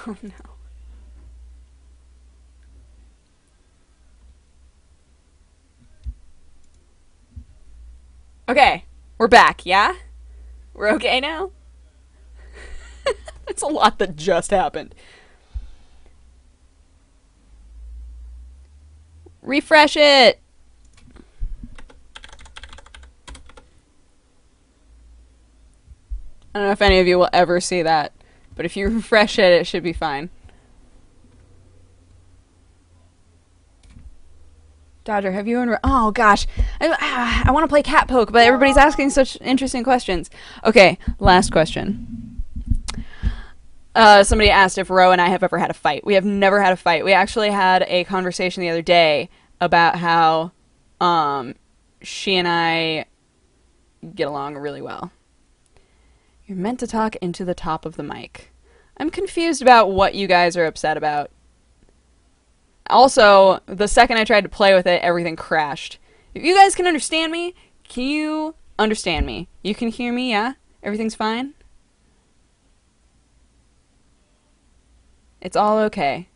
Oh no. Okay, we're back, yeah? We're okay now? That's a lot that just happened. Refresh it! I don't know if any of you will ever see that, but if you refresh it, it should be fine. Dodger, have you oh gosh, I want to play cat poke, but everybody's asking such interesting questions. Okay, last question. Somebody asked if Ro and I have ever had a fight. We have never had a fight. We actually had a conversation the other day about how she and I get along really well. You're meant to talk into the top of the mic. I'm confused about what you guys are upset about. Also, the second I tried to play with it, everything crashed. If you guys can understand me, can you understand me? You can hear me, yeah? Everything's fine? It's all okay.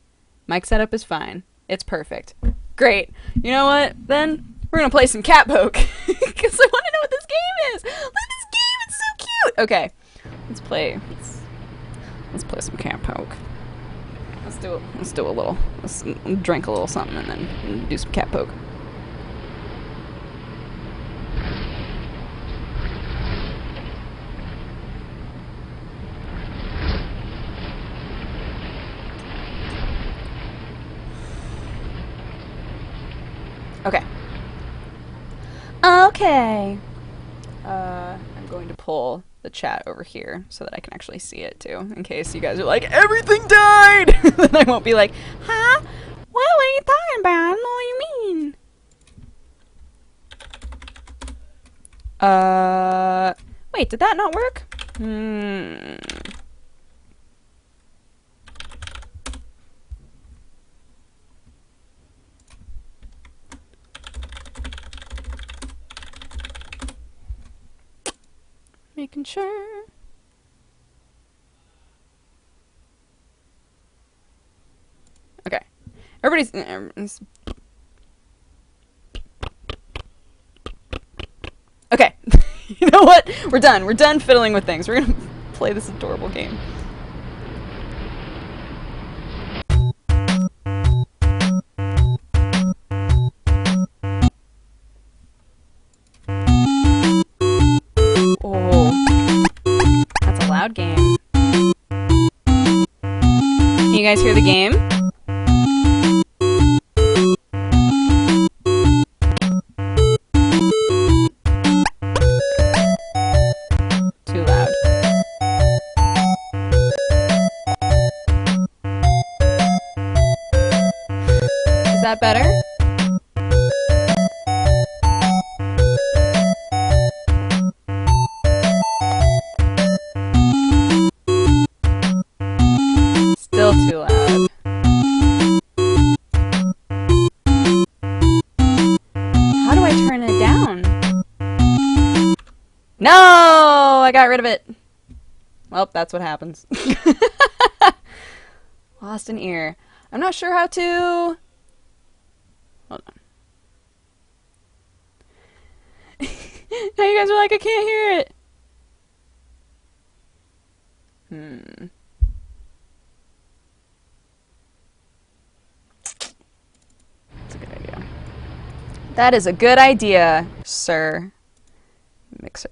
Mic setup is fine. It's perfect. Great. You know what? Then we're gonna play some cat poke. Because I want to know what this game is. Look at this game. It's so cute. Okay. Let's play. Let's play some cat poke. Let's do a little. Let's drink a little something and then do some cat poke. Okay. Okay. I'm going to pull the chat over here so that I can actually see it too, in case you guys are like, everything died! Then I won't be like, huh? What are you talking about? I don't know what you mean. Wait, did that not work? Making sure. Okay. Everybody's... Okay. You know what? We're done. We're done fiddling with things. We're gonna play this adorable game. Oh. That's a loud game. Can you guys hear the game? Too loud. Is that better? Still too loud. How do I turn it down? No! I got rid of it. Well, that's what happens. Lost an ear. I'm not sure how to... Hold on. Now you guys are like, I can't hear it. That's a good idea. That is a good idea, sir. Mixer.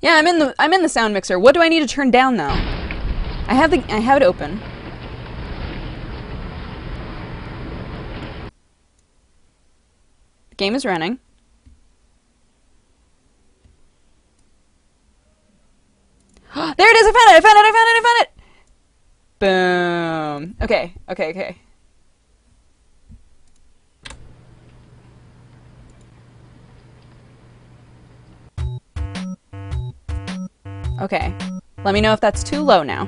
Yeah, I'm in the sound mixer. What do I need to turn down though? I have it open. The game is running. There it is! I found it! Boom. Okay. Okay. Let me know if that's too low now.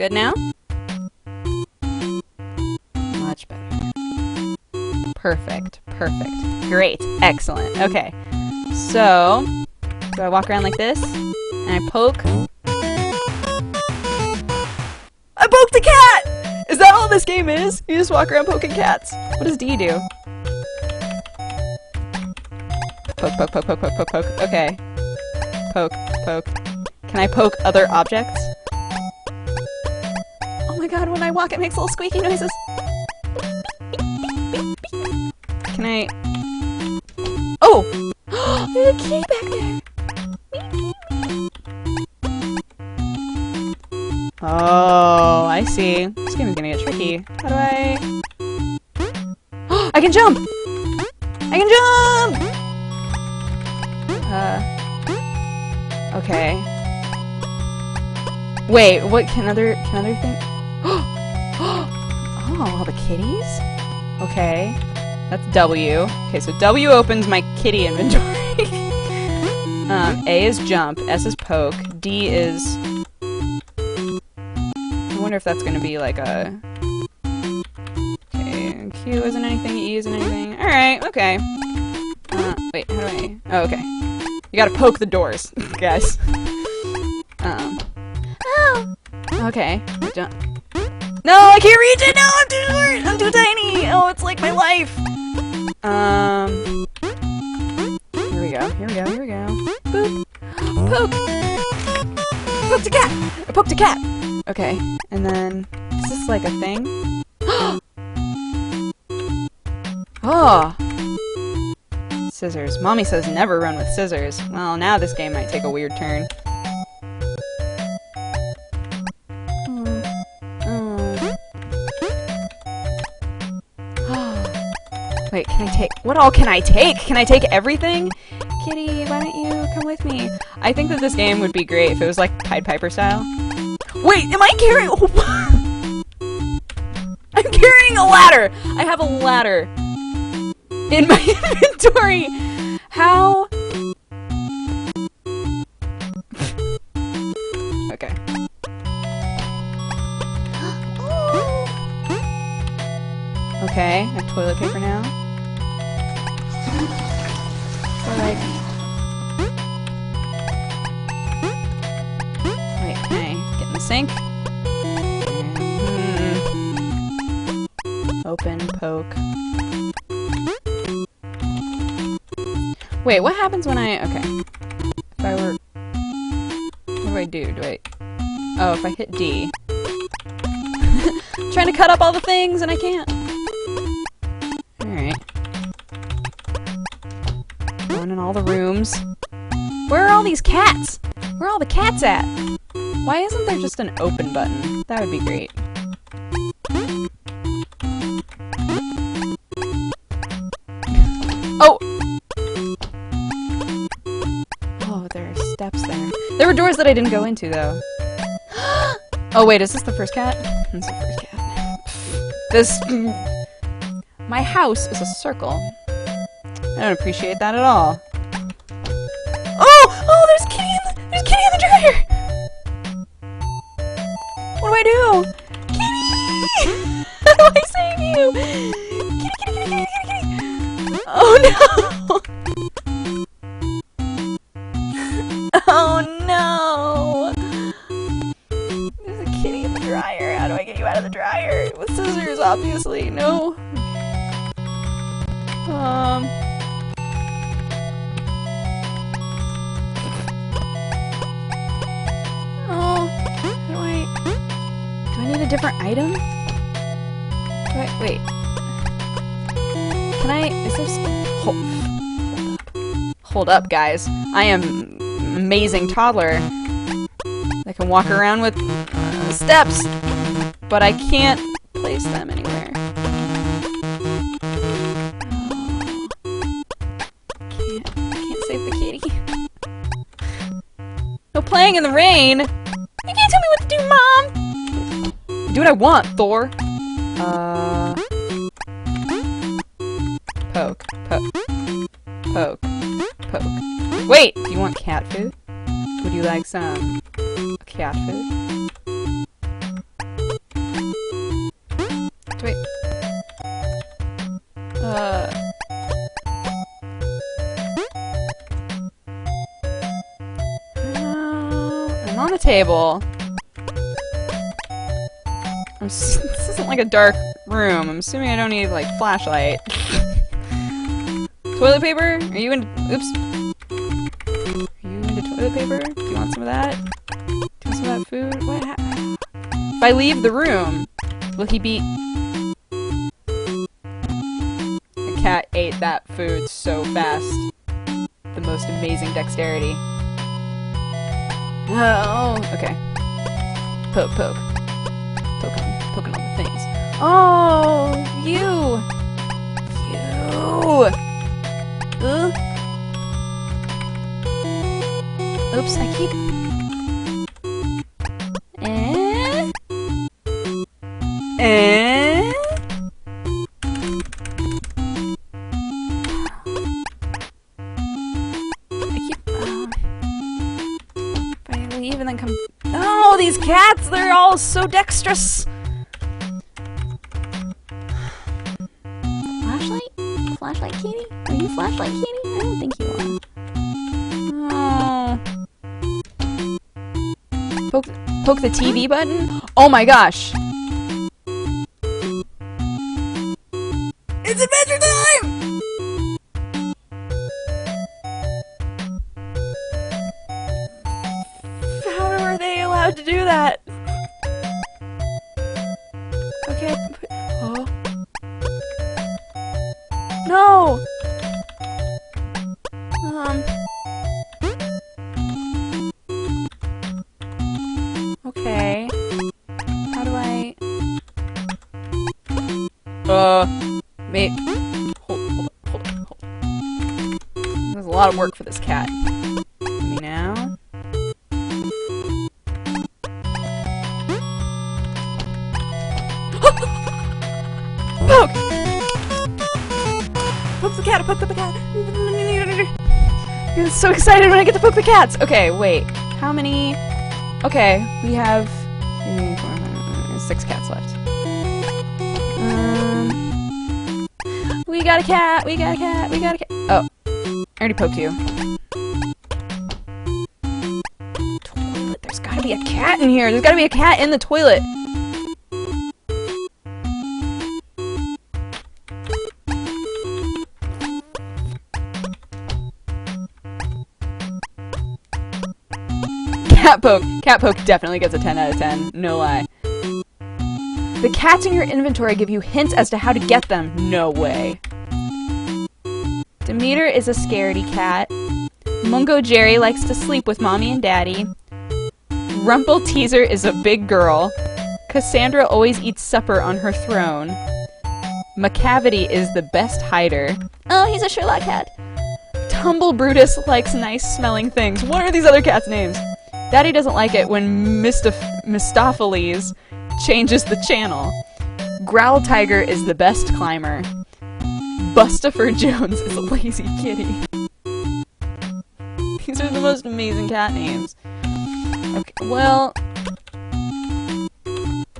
Good now? Much better. Perfect. Perfect. Great. Excellent. Okay. So, do I walk around like this? And I poke? I poked a cat! Is that all this game is? You just walk around poking cats. What does D do? Poke, poke, poke, poke, poke, poke, poke. Okay. Poke, poke. Can I poke other objects? Oh my god, when I walk it makes little squeaky noises. Can I... Oh! There's a kitty back there! Oh, I see. This game is gonna get tricky. How do I... I can jump! I can jump! Okay. Wait, what can other thing? Oh, all the kitties? Okay. That's W. Okay, so W opens my kitty inventory. A is jump, S is poke, D is... I wonder if that's gonna be like a... Okay, Q isn't anything, E isn't anything. Alright, okay. Wait, how do I... Oh, okay. You gotta poke the doors, guys. Oh! Okay. Jump. No, I can't reach it! No, I'm too short! I'm too tiny! Oh, it's like my life! Here we go, here we go, here we go. Boop! Poke! I poked a cat! I poked a cat! Okay, and then... Is this like a thing? Oh! Scissors. Mommy says never run with scissors. Well, now this game might take a weird turn. Wait, can I take... What all can I take? Can I take everything? Kitty, why don't you come with me? I think that this game would be great if it was like Pied Piper style. Wait, am I carrying... I'm carrying a ladder! I have a ladder in my inventory! How? Okay. Okay, I have toilet paper now. So like... Wait, can I get in the sink? Open, poke. Wait, what happens when I... Okay. If I were... What do I do? Do I... Oh, if I hit D. I'm trying to cut up all the things and I can't. Alright. Going in all the rooms. Where are all these cats? Where are all the cats at? Why isn't there just an open button? That would be great. Oh! Oh, there are steps there. There were doors that I didn't go into, though. Oh, wait, is this the first cat? This is the first cat. This... My house is a circle. I don't appreciate that at all. Oh! Oh, there's Kitty in the dryer! What do I do? Kitty! How do I save you? Kitty! Oh no! Oh no! There's a kitty in the dryer. How do I get you out of the dryer? With scissors, obviously. No. Oh, do I need a different item? Wait. Can I, is there, hold up, guys. I am an amazing toddler. I can walk around with steps, but I can't place them anywhere. Can't save the kitty. No playing in the rain! You can't tell me what to do, Mom! Do what I want, Thor! Poke. Wait! Do you want cat food? Would you like some cat food? table. This isn't like a dark room. I'm assuming I don't need, like, flashlight. Toilet paper? Are you into... Oops. Are you into toilet paper? Do you want some of that? Do you want some of that food? What happened? If I leave the room, will he be... The cat ate that food so fast. The most amazing dexterity. Oh, okay. Poke, poke. Poking all the things. Oh, you! Oops, I keep... If I leave and then come... Oh, these cats! They're all so dexterous! Flashlight Katie? Are you Flashlight Katie? I don't think you are. Oh. Poke the TV button? Oh my gosh! It's adventure time! How are they allowed to do that? Okay. Oh. No! Okay. How do I... Wait. Hold on. There's a lot of work for this cat. Me now. Poke! Poke the cat! Poke the cat! I'm so excited when I get to poke the cats! Okay, wait. How many... Okay, we have 6 cats left. We got a cat! We got a cat! We got a cat! Oh. I already poked you. Toilet. There's gotta be a cat in here! There's gotta be a cat in the toilet! Cat poke. Cat poke definitely gets a 10 out of 10. No lie. The cats in your inventory give you hints as to how to get them. No way. Demeter is a scaredy cat. Mungo Jerry likes to sleep with mommy and daddy. Rumple Teaser is a big girl. Cassandra always eats supper on her throne. Macavity is the best hider. Oh, he's a Sherlock cat. Tumble Brutus likes nice smelling things. What are these other cats' names? Daddy doesn't like it when Mistopheles changes the channel. Growl Tiger is the best climber. Bustafer Jones is a lazy kitty. These are the most amazing cat names. Okay, well...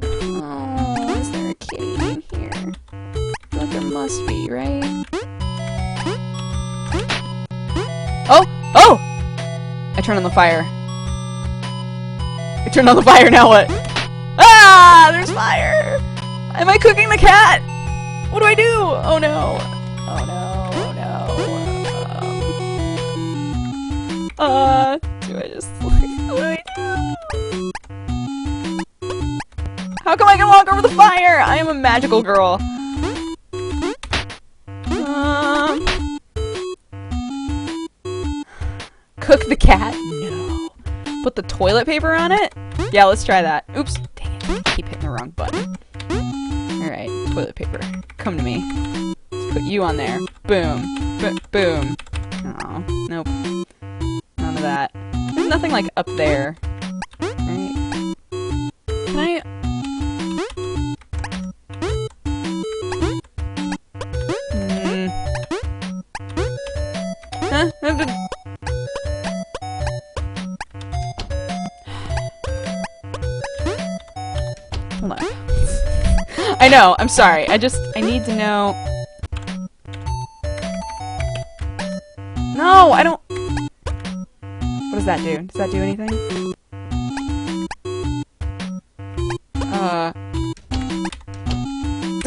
Oh, is there a kitty in here? I feel like there must be, right? Oh! Oh! I turned on the fire. I turned on the fire, now what? Ah! There's fire! Am I cooking the cat? What do I do? Oh no. Oh no. Oh no. Do I just... What do I do? How come I can walk over the fire? I am a magical girl. Cook the cat? No. Put the toilet paper on it? Yeah, let's try that. Oops. Dang it. I keep hitting the wrong button. Alright, toilet paper. Come to me. Let's put you on there. Boom. Boom. Oh, nope. None of that. There's nothing like up there. Right? Can I... Huh? Hold on. I know, I'm sorry. I need to know... No, I don't... What does that do? Does that do anything? The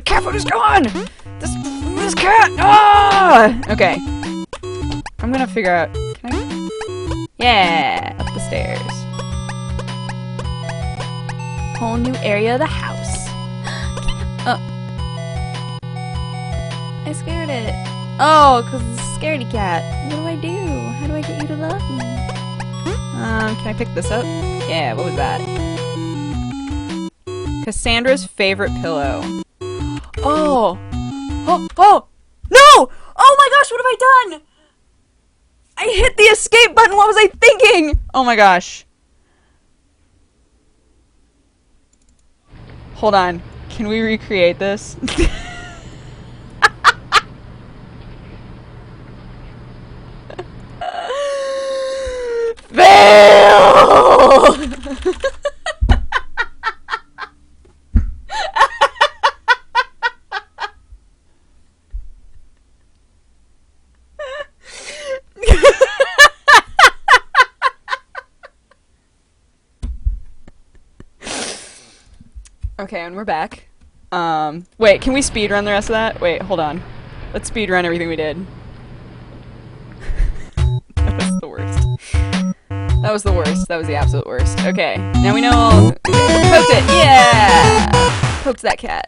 cat food is gone! This cat! Ah! Okay. I'm gonna figure out... Can I... Yeah! Up the stairs. Whole new area of the house. Oh. I scared it. Oh, because it's a scaredy cat. What do I do? How do I get you to love me? Can I pick this up? Yeah, what was that? Cassandra's favorite pillow. Oh! Oh! Oh! No! Oh my gosh, what have I done? I hit the escape button, what was I thinking? Oh my gosh. Hold on. Can we recreate this? Fail! Okay, and we're back. Wait, can we speedrun the rest of that? Wait, hold on. Let's speedrun everything we did. That was the worst. That was the worst. That was the absolute worst. Okay, now we know... Poked it! Yeah! Poked that cat.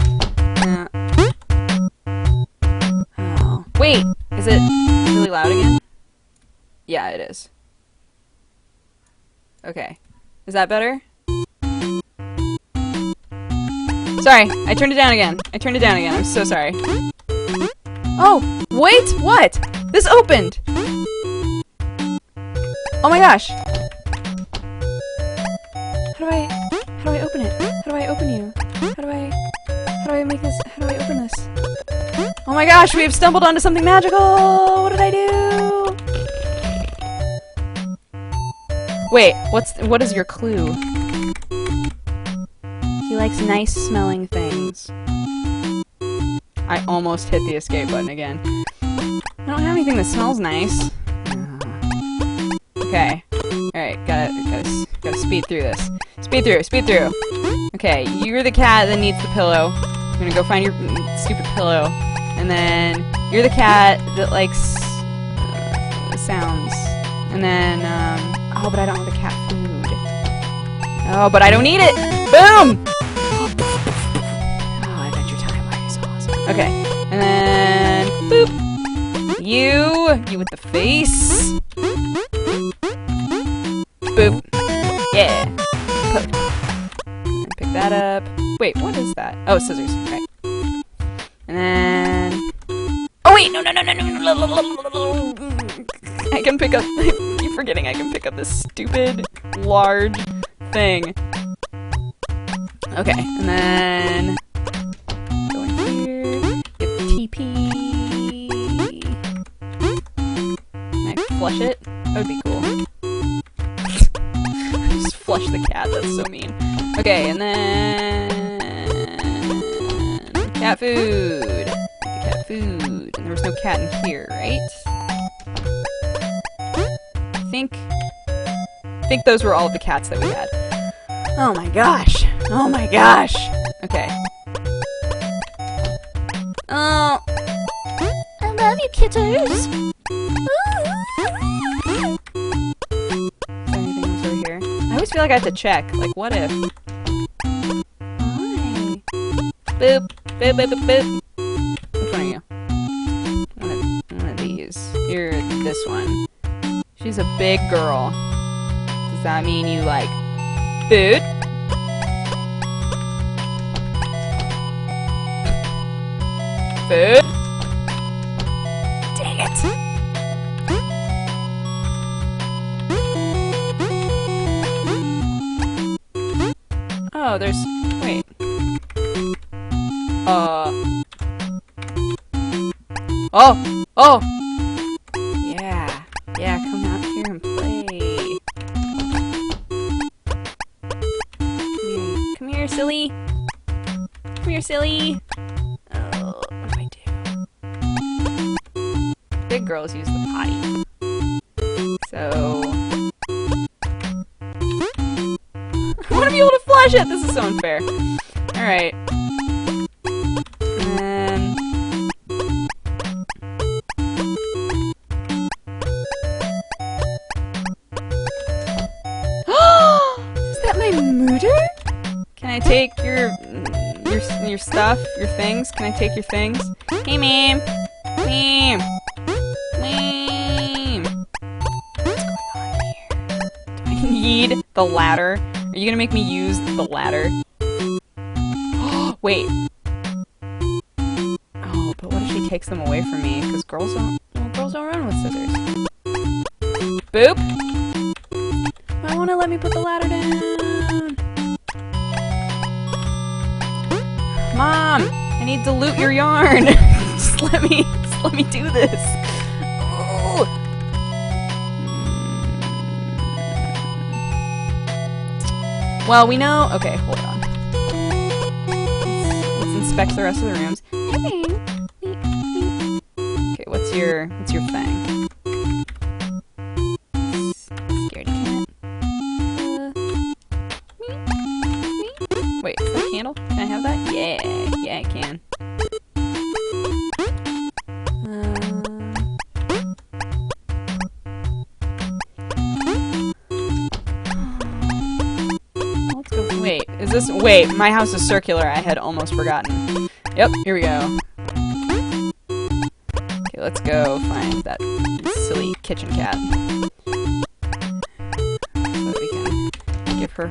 Oh. Wait! Is it really loud again? Yeah, it is. Okay. Is that better? Sorry, I turned it down again. I'm so sorry. Oh, wait, what? This opened! Oh my gosh! How do I open it? How do I open you? How do I make this? How do I open this? Oh my gosh, we have stumbled onto something magical! What did I do? Wait, what is your clue? He likes nice smelling things. I almost hit the escape button again. I don't have anything that smells nice. Okay. Alright, gotta speed through this. Speed through. Okay, you're the cat that needs the pillow. I'm gonna go find your stupid pillow. And then, you're the cat that likes sounds. And then, oh, but I don't have the cat food. Oh, but I don't need it! Boom! Okay, and then boop. You with the face. Boop. Yeah. Poked. And pick that up. Wait, what is that? Oh, scissors. Right. And then. Oh wait, no. I can pick up. I keep forgetting I can pick up this stupid large thing. Okay, and then. Can I flush it? That would be cool. Just flush the cat, that's so mean. Okay, and then... cat food! Cat food. And there was no cat in here, right? I think those were all of the cats that we had. Oh my gosh! Oh my gosh! Okay. Oh, I love you, kitters. Is there anything else over here? I always feel like I have to check. Like, what if? Hi. Boop, boop, boop, boop, boop. Which one are you? One of these. You're this one. She's a big girl. Does that mean you like food? Food? Dang it! Oh, there's... wait. Oh! Oh! Yeah. Yeah, come out here and play. Come here, silly. Come here, silly. Big girls use the potty. So... I want to be able to flush it! This is so unfair. Alright. And then... Is that my mooter? Can I take your stuff? Your things? Can I take your things? Hey, ma'am. Ma'am. Ma'am. What's going on here? Do I need the ladder? Are you gonna make me use the ladder? Wait. Oh, but what if she takes them away from me? Because girls don't run with scissors. Boop. Why won't it let me put the ladder down? Mom, I need to loot your yarn. just let me do this. Oh. Well, we know. Okay, hold on. Let's inspect the rest of the rooms. Okay, what's your thing? Scaredy cat. Wait, is that a candle? Can I have that? Yeah, I can. Let's go. Wait, is this? Wait, my house is circular. I had almost forgotten. Yep, here we go. Okay, let's go find that silly kitchen cat. So that we can give her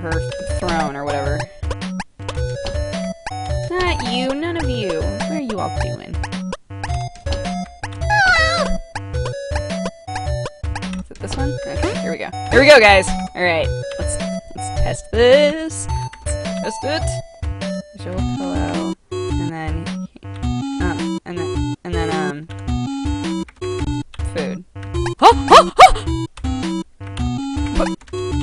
throne or whatever. Not you, none of you. What are you all doing? Is it this one? Okay, here we go. Here we go, guys. All right, let's test this. Let's test it. Visual pillow, and then food.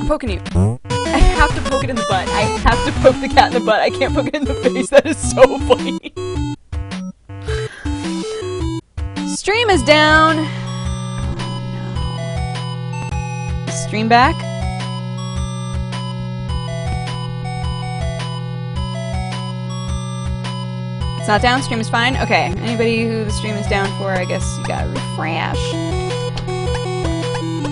I'm poking you. I have to poke it in the butt. I have to poke the cat in the butt. I can't poke it in the face. That is so funny. Stream is down. Oh no. Is stream back? It's not down? Stream is fine? Okay. Anybody who the stream is down for, I guess you gotta refresh.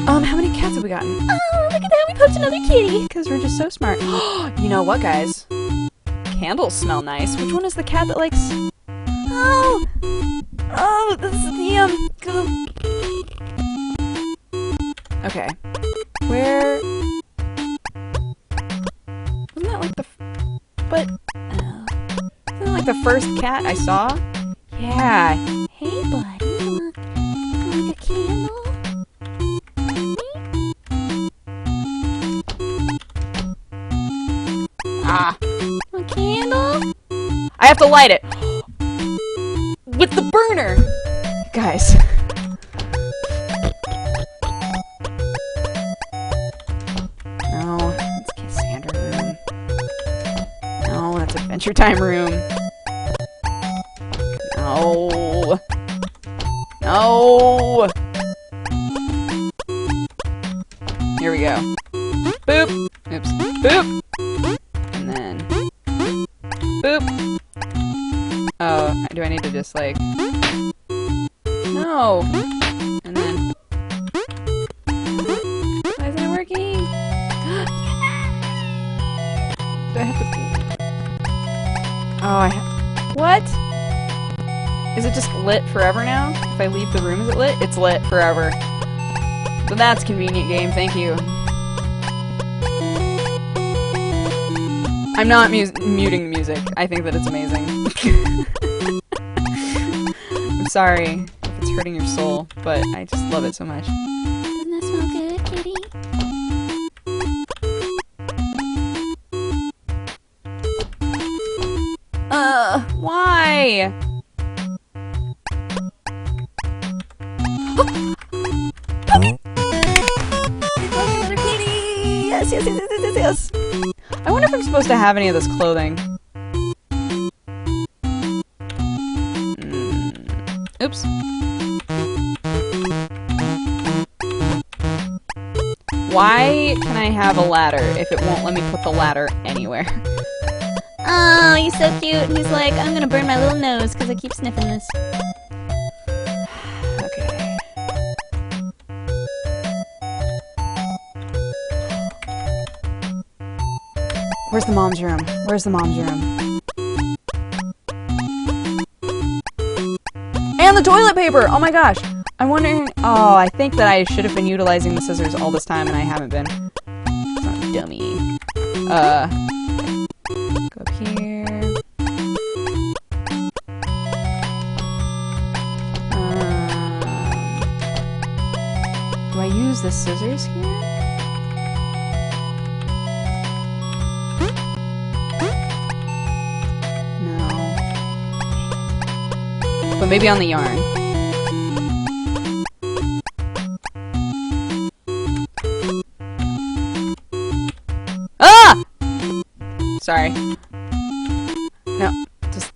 How many cats have we gotten? Oh, look at that, we poached another kitty! Because we're just so smart. You know what, guys? Candles smell nice. Which one is the cat that likes... Oh! Oh, this is the, Okay. Where... Wasn't that like the... But... Isn't that like the first cat I saw? Yeah. Hey, buddy. Look. Like a candle? Ah. A candle? I have to light it. With the burner! Guys. No, that's Cassandra room. No, that's Adventure Time room. No. No! Here we go. Boop! Oops. Boop! And then... Boop! Oh, do I need to just, like... No! And then... Why isn't it working? Do I have to... Oh, I have... What? Is it just lit forever now? If I leave the room, is it lit? It's lit forever. So that's convenient game, thank you. I'm not muting the music. I think that it's amazing. I'm sorry if it's hurting your soul, but I just love it so much. Doesn't that smell good, kitty? Why? Another kitty! Yes, yes, yes, yes, yes, yes! I wonder if I'm supposed to have any of this clothing. Oops. Why can I have a ladder if it won't let me put the ladder anywhere? Oh, he's so cute. And he's like, I'm gonna burn my little nose because I keep sniffing this. Okay. Where's the mom's room? Where's the mom's room? And the toilet paper! Oh my gosh! I'm wondering... Oh, I think that I should have been utilizing the scissors all this time and I haven't been. I'm a dummy. Go up here. Do I use the scissors here? No. But maybe on the yarn. Ah! Sorry. No, just...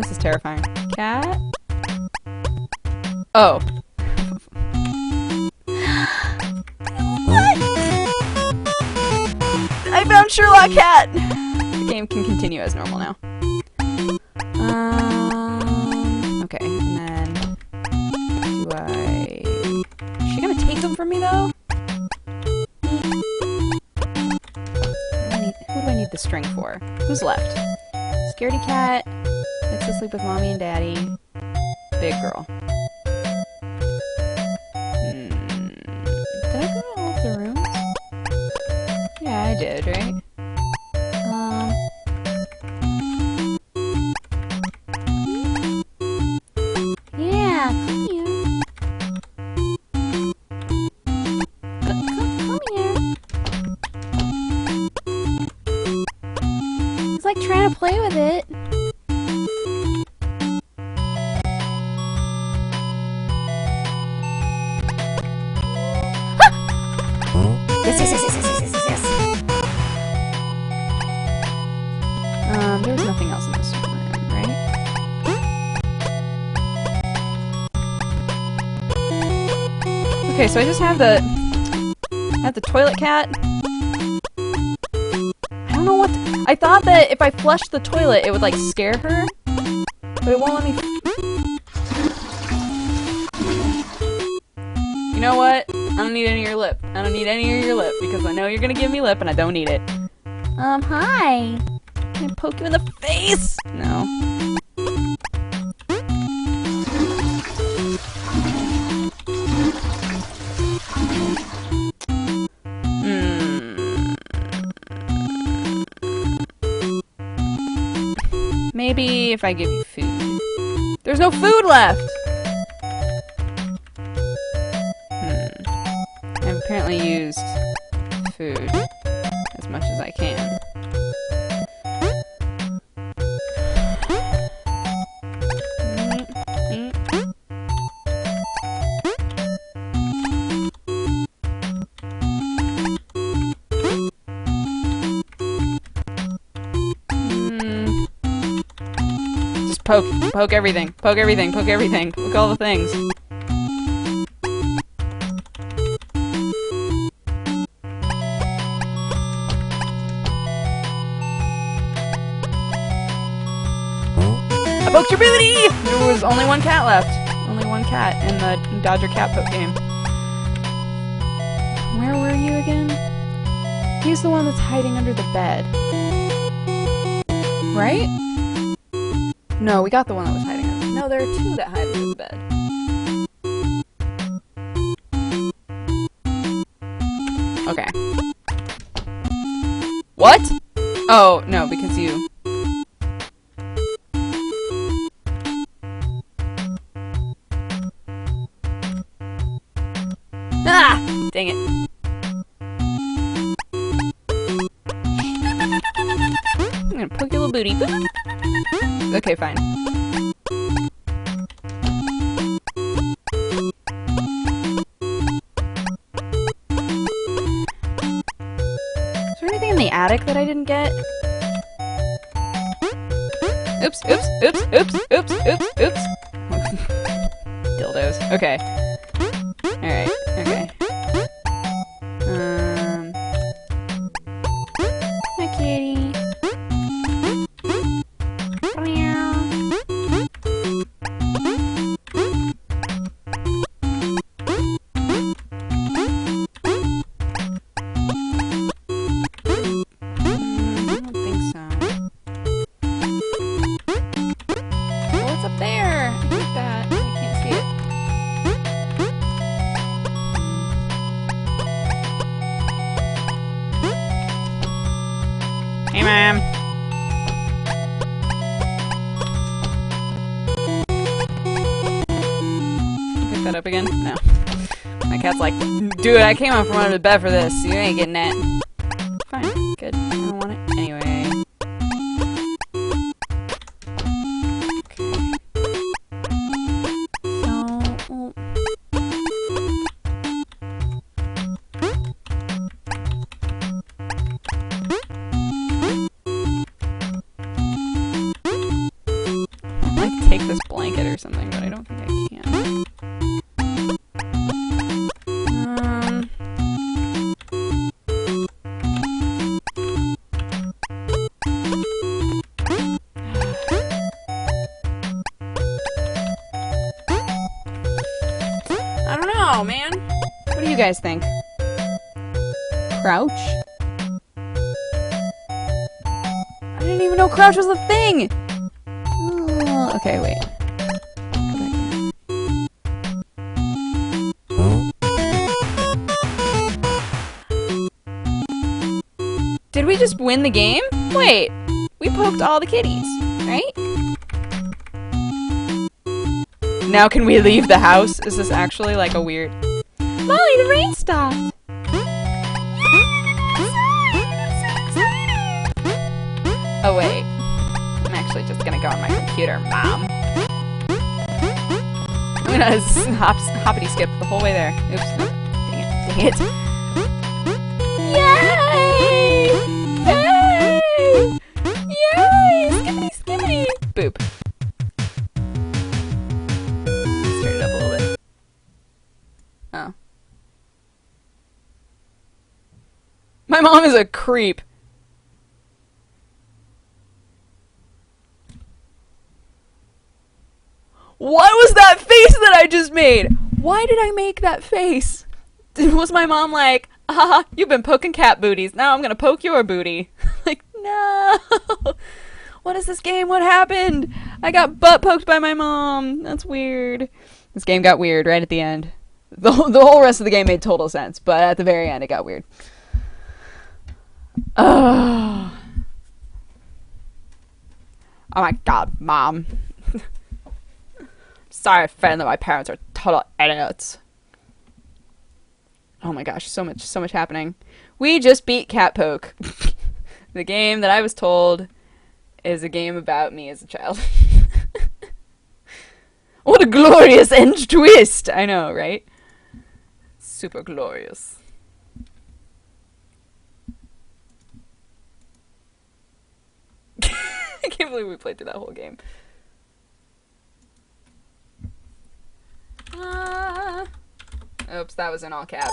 This is terrifying. Cat? Oh. What? I found Sherlock Cat! The game can continue as normal now. Okay, and then... Do I... Is she gonna take them from me, though? Who do I need the string for? Who's left? Scaredy Cat. Likes to sleep with mommy and daddy. Big girl. Did I go to all of the rooms? Yeah, I did, right? Yeah, come here. Come here. He's like trying to play with it. Yes. There's nothing else in this room, right? Okay, so I just have the toilet cat. I don't know what I thought that if I flushed the toilet it would like scare her, but it won't let me. You know what? I don't need any of your lip. I don't need any of your lip because I know you're gonna give me lip and I don't need it. Hi. Can I poke you in the face? No. Maybe if I give you food. There's no food left! I've apparently used food as much as I can. Just poke everything, poke everything, poke everything, poke all the things. I poked your booty! There was only one cat left. Only one cat in the Dodger Cat Poke game. Where were you again? He's the one that's hiding under the bed. Right? No, we got the one that was hiding under the bed. No, there are two that hide under the bed. Okay. What? Oh, no, because you... Ah! Dang it. I'm gonna poke your little booty. Okay, fine. Is there anything in the attic that I didn't get? Oops, oops, oops, oops, oops, oops, oops. Dildos. Okay. Alright, okay. up again? No. My cat's like, dude, I came out from under the bed for this. You ain't getting it. Fine. Good. I don't want it. Anyway. Take this blanket or something, but I don't think I can. I don't know, man. What do you guys think? Crouch? I didn't even know crouch was a thing! Okay, wait. Did we just win the game? Wait, we poked all the kitties, right? Now can we leave the house? Is this actually like a weird... Molly, the rain stopped! Oh wait. I'm actually just gonna go on my computer, Mom. I'm gonna hoppity skip the whole way there. Oops. Dang it. Yay! Yay! Yay! Skippity skippity! Boop. Let's turn it up a little bit. Oh. My mom is a creep. What was that face that I just made? Why did I make that face? Was my mom like, haha, you've been poking cat booties. Now I'm gonna poke your booty. Like, no. What is this game? What happened? I got butt poked by my mom. That's weird. This game got weird right at the end. The whole rest of the game made total sense, but at the very end it got weird. Oh. Oh my god, Mom. Sorry, friend, that my parents are total idiots. Oh my gosh, so much happening. We just beat Cat Poke. The game that I was told is a game about me as a child. What a glorious end twist! I know, right? Super glorious. I can't believe we played through that whole game. Oops, that was in all caps.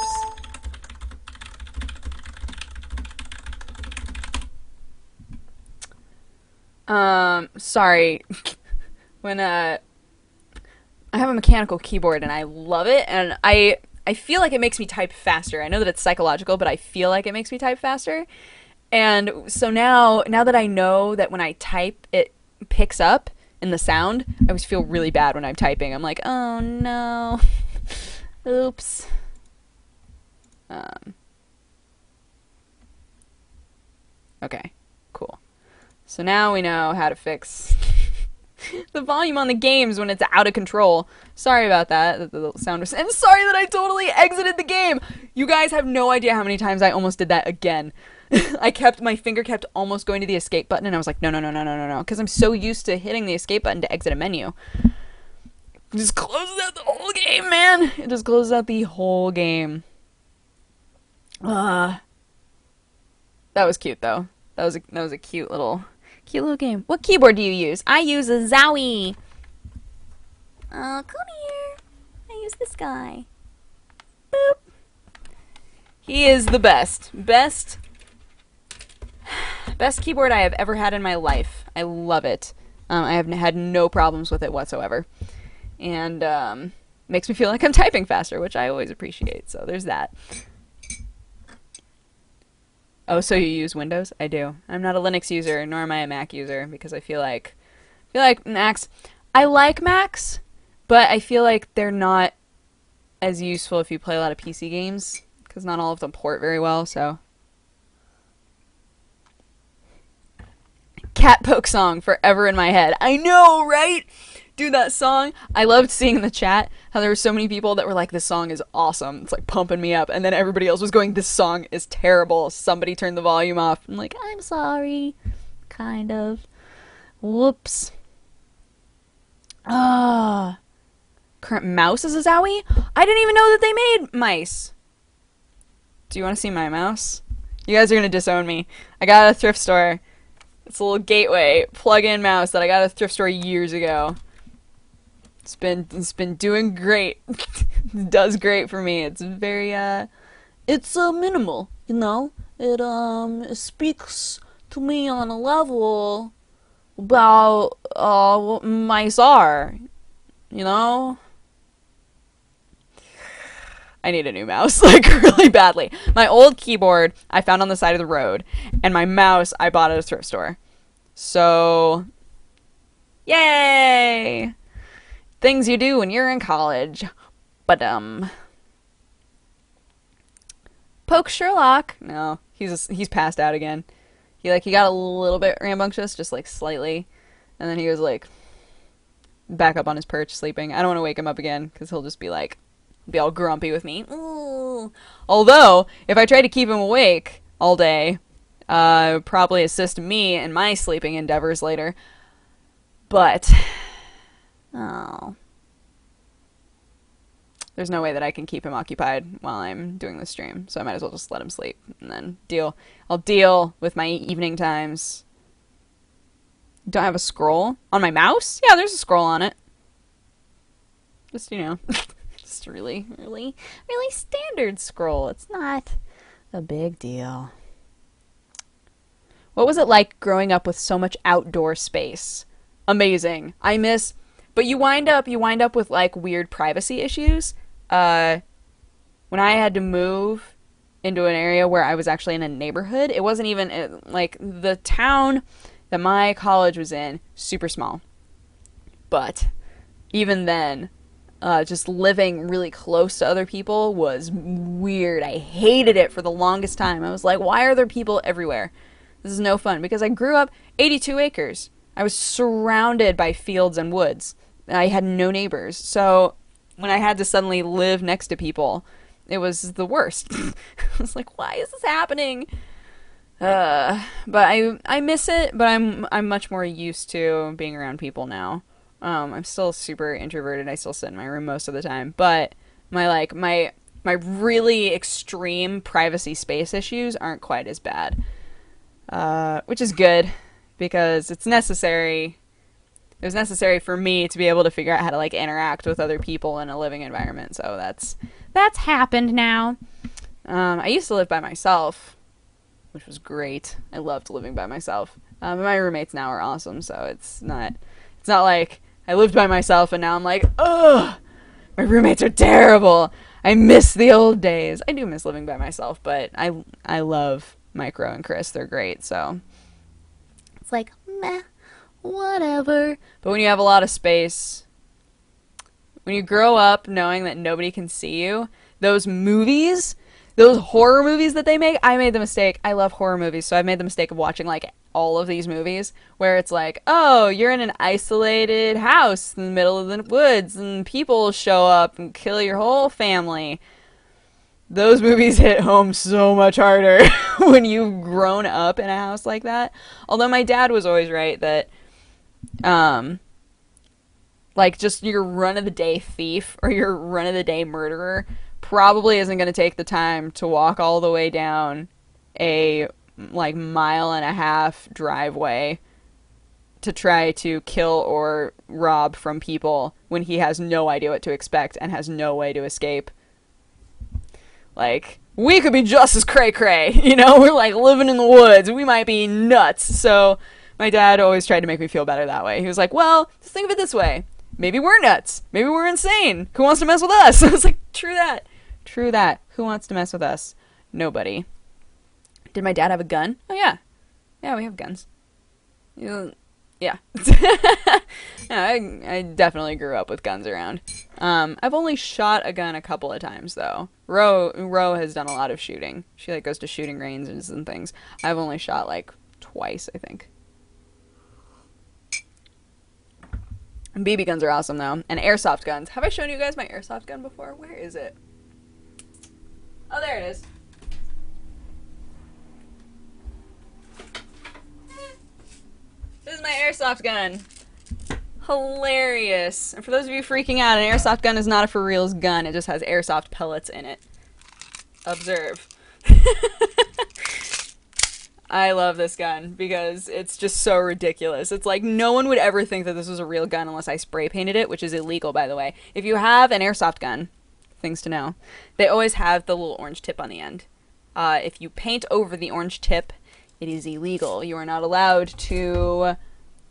Sorry. When, I have a mechanical keyboard and I love it, and I feel like it makes me type faster. I know that it's psychological, but I feel like it makes me type faster. And so now that I know that when I type, it picks up in the sound, I always feel really bad when I'm typing. I'm like, oh no. Oops. Okay, cool. So now we know how to fix the volume on the games when it's out of control. Sorry about that. The sound was... And sorry that I totally exited the game! You guys have no idea how many times I almost did that again. My finger kept almost going to the escape button, and I was like, no, because I'm so used to hitting the escape button to exit a menu. It just closes out the whole game, man! It just closes out the whole game. That was cute, though. That was a cute little game. What keyboard do you use? I use a Zowie. Oh, come here. I use this guy. Boop. He is the best. Best keyboard I have ever had in my life. I love it. I have had no problems with it whatsoever. And makes me feel like I'm typing faster, which I always appreciate. So there's that. Oh, so you use Windows? I do. I'm not a Linux user, nor am I a Mac user, because I feel like Macs... I like Macs, but I feel like they're not as useful if you play a lot of PC games, because not all of them port very well, so... Cat Poke song forever in my head. I know, right? Dude, that song, I loved seeing in the chat how there were so many people that were like, this song is awesome. It's like pumping me up. And then everybody else was going, this song is terrible. Somebody turned the volume off. I'm like, I'm sorry. Kind of. Whoops. Current mouse is a Zowie? I didn't even know that they made mice. Do you want to see my mouse? You guys are going to disown me. I got at a thrift store. It's a little gateway plug-in mouse that I got at a thrift store years ago. It's been doing great. It does great for me. It's very it's minimal, you know. It speaks to me on a level about what mice are, you know. I need a new mouse, like, really badly. My old keyboard I found on the side of the road, and my mouse I bought at a thrift store. So, yay! Things you do when you're in college. But, Poke Sherlock. No, he's passed out again. He got a little bit rambunctious, just, like, slightly. And then he was, like, back up on his perch, sleeping. I don't want to wake him up again, because he'll just be, like, be all grumpy with me. Ooh. Although, if I try to keep him awake all day, probably assist me in my sleeping endeavors later. But, oh, there's no way that I can keep him occupied while I'm doing the stream, so I might as well just let him sleep and then I'll deal with my evening times. Don't have a scroll on my mouse? Yeah, there's a scroll on it. Just, you know. Just really standard scroll. It's not a big deal. What was it like growing up with so much outdoor space? Amazing. But you wind up with like weird privacy issues. When I had to move into an area where I was actually in a neighborhood, it wasn't even like the town that my college was in, super small. But even then, just living really close to other people was weird. I hated it for the longest time. I was like, why are there people everywhere? This is no fun. Because I grew up 82 acres. I was surrounded by fields and woods. I had no neighbors. So when I had to suddenly live next to people, it was the worst. I was like, why is this happening? But I miss it, but I'm much more used to being around people now. I'm still super introverted. I still sit in my room most of the time, but my really extreme privacy space issues aren't quite as bad, which is good because it's necessary. It was necessary for me to be able to figure out how to like interact with other people in a living environment. So that's happened now. I used to live by myself, which was great. I loved living by myself. My roommates now are awesome, so it's not like I lived by myself and now I'm like, ugh, my roommates are terrible. I miss the old days. I do miss living by myself, but I love Micro and Chris. They're great, so it's like, meh, whatever. But when you have a lot of space, when you grow up knowing that nobody can see you, those horror movies that they make, I made the mistake. I love horror movies, so I've made the mistake of watching like all of these movies where it's like, oh, you're in an isolated house in the middle of the woods and people show up and kill your whole family. Those movies hit home so much harder when you've grown up in a house like that. Although my dad was always right that like just your run-of-the-day thief or your run-of-the-day murderer probably isn't going to take the time to walk all the way down a like 1.5-mile driveway to try to kill or rob from people when he has no idea what to expect and has no way to escape. Like, we could be just as cray-cray, you know? We're like living in the woods. We might be nuts. So my dad always tried to make me feel better that way. He was like, well, just think of it this way. Maybe we're nuts. Maybe we're insane. Who wants to mess with us? I was like, true that. True that. Who wants to mess with us? Nobody. Did my dad have a gun? Oh, yeah. Yeah, we have guns. Yeah. Yeah, I definitely grew up with guns around. I've only shot a gun a couple of times, though. Ro has done a lot of shooting. She, like, goes to shooting ranges and things. I've only shot, like, twice, I think. BB guns are awesome though, and airsoft guns. Have I shown you guys my airsoft gun before? Where is it? Oh, there it is. This is my airsoft gun. Hilarious. And for those of you freaking out, an airsoft gun is not a for reals gun. It just has airsoft pellets in it. Observe. I love this gun because it's just so ridiculous. It's like no one would ever think that this was a real gun unless I spray painted it, which is illegal, by the way. If you have an airsoft gun, things to know, they always have the little orange tip on the end. If you paint over the orange tip, it is illegal. You are not allowed to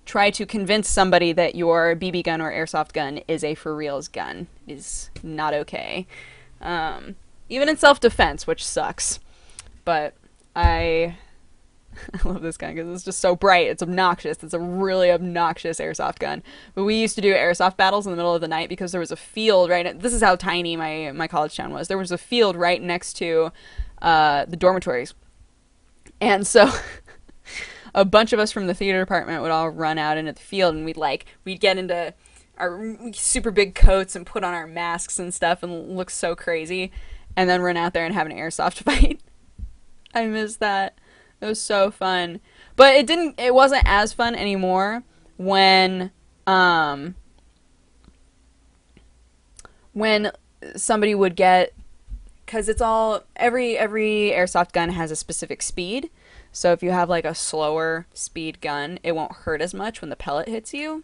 try to convince somebody that your BB gun or airsoft gun is a for reals gun. It is not okay. Even in self-defense, which sucks. But I love this gun because it's just so bright. It's obnoxious. It's a really obnoxious airsoft gun. But we used to do airsoft battles in the middle of the night because there was a field right. This is how tiny my college town was. There was a field right next to the dormitories, and so a bunch of us from the theater department would all run out into the field, and we'd get into our super big coats and put on our masks and stuff and look so crazy, and then run out there and have an airsoft fight. I miss that. It was so fun. But it wasn't as fun anymore when somebody would get, because it's all, every airsoft gun has a specific speed. So if you have like a slower speed gun, it won't hurt as much when the pellet hits you.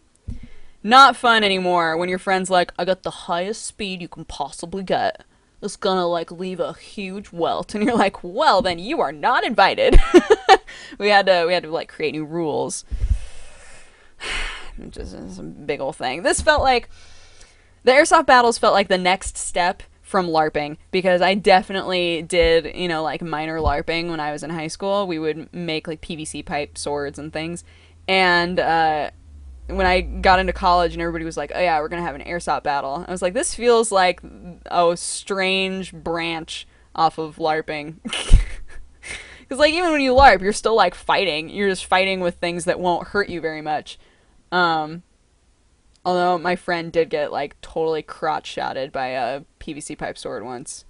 Not fun anymore when your friend's like, I got the highest speed you can possibly get. It's gonna like leave a huge welt, and you're like, well, then you are not invited. we had to like create new rules. Just a big old thing. This felt like the airsoft battles felt like the next step from LARPing, because I definitely did, like minor LARPing when I was in high school. We would make like PVC pipe swords and things, and when I got into college and everybody was like, oh yeah, we're gonna have an airsoft battle, I was like, this feels like a strange branch off of LARPing. Because like even when you LARP, you're still like fighting. You're just fighting with things that won't hurt you very much. Although my friend did get like totally crotch shotted by a PVC pipe sword once.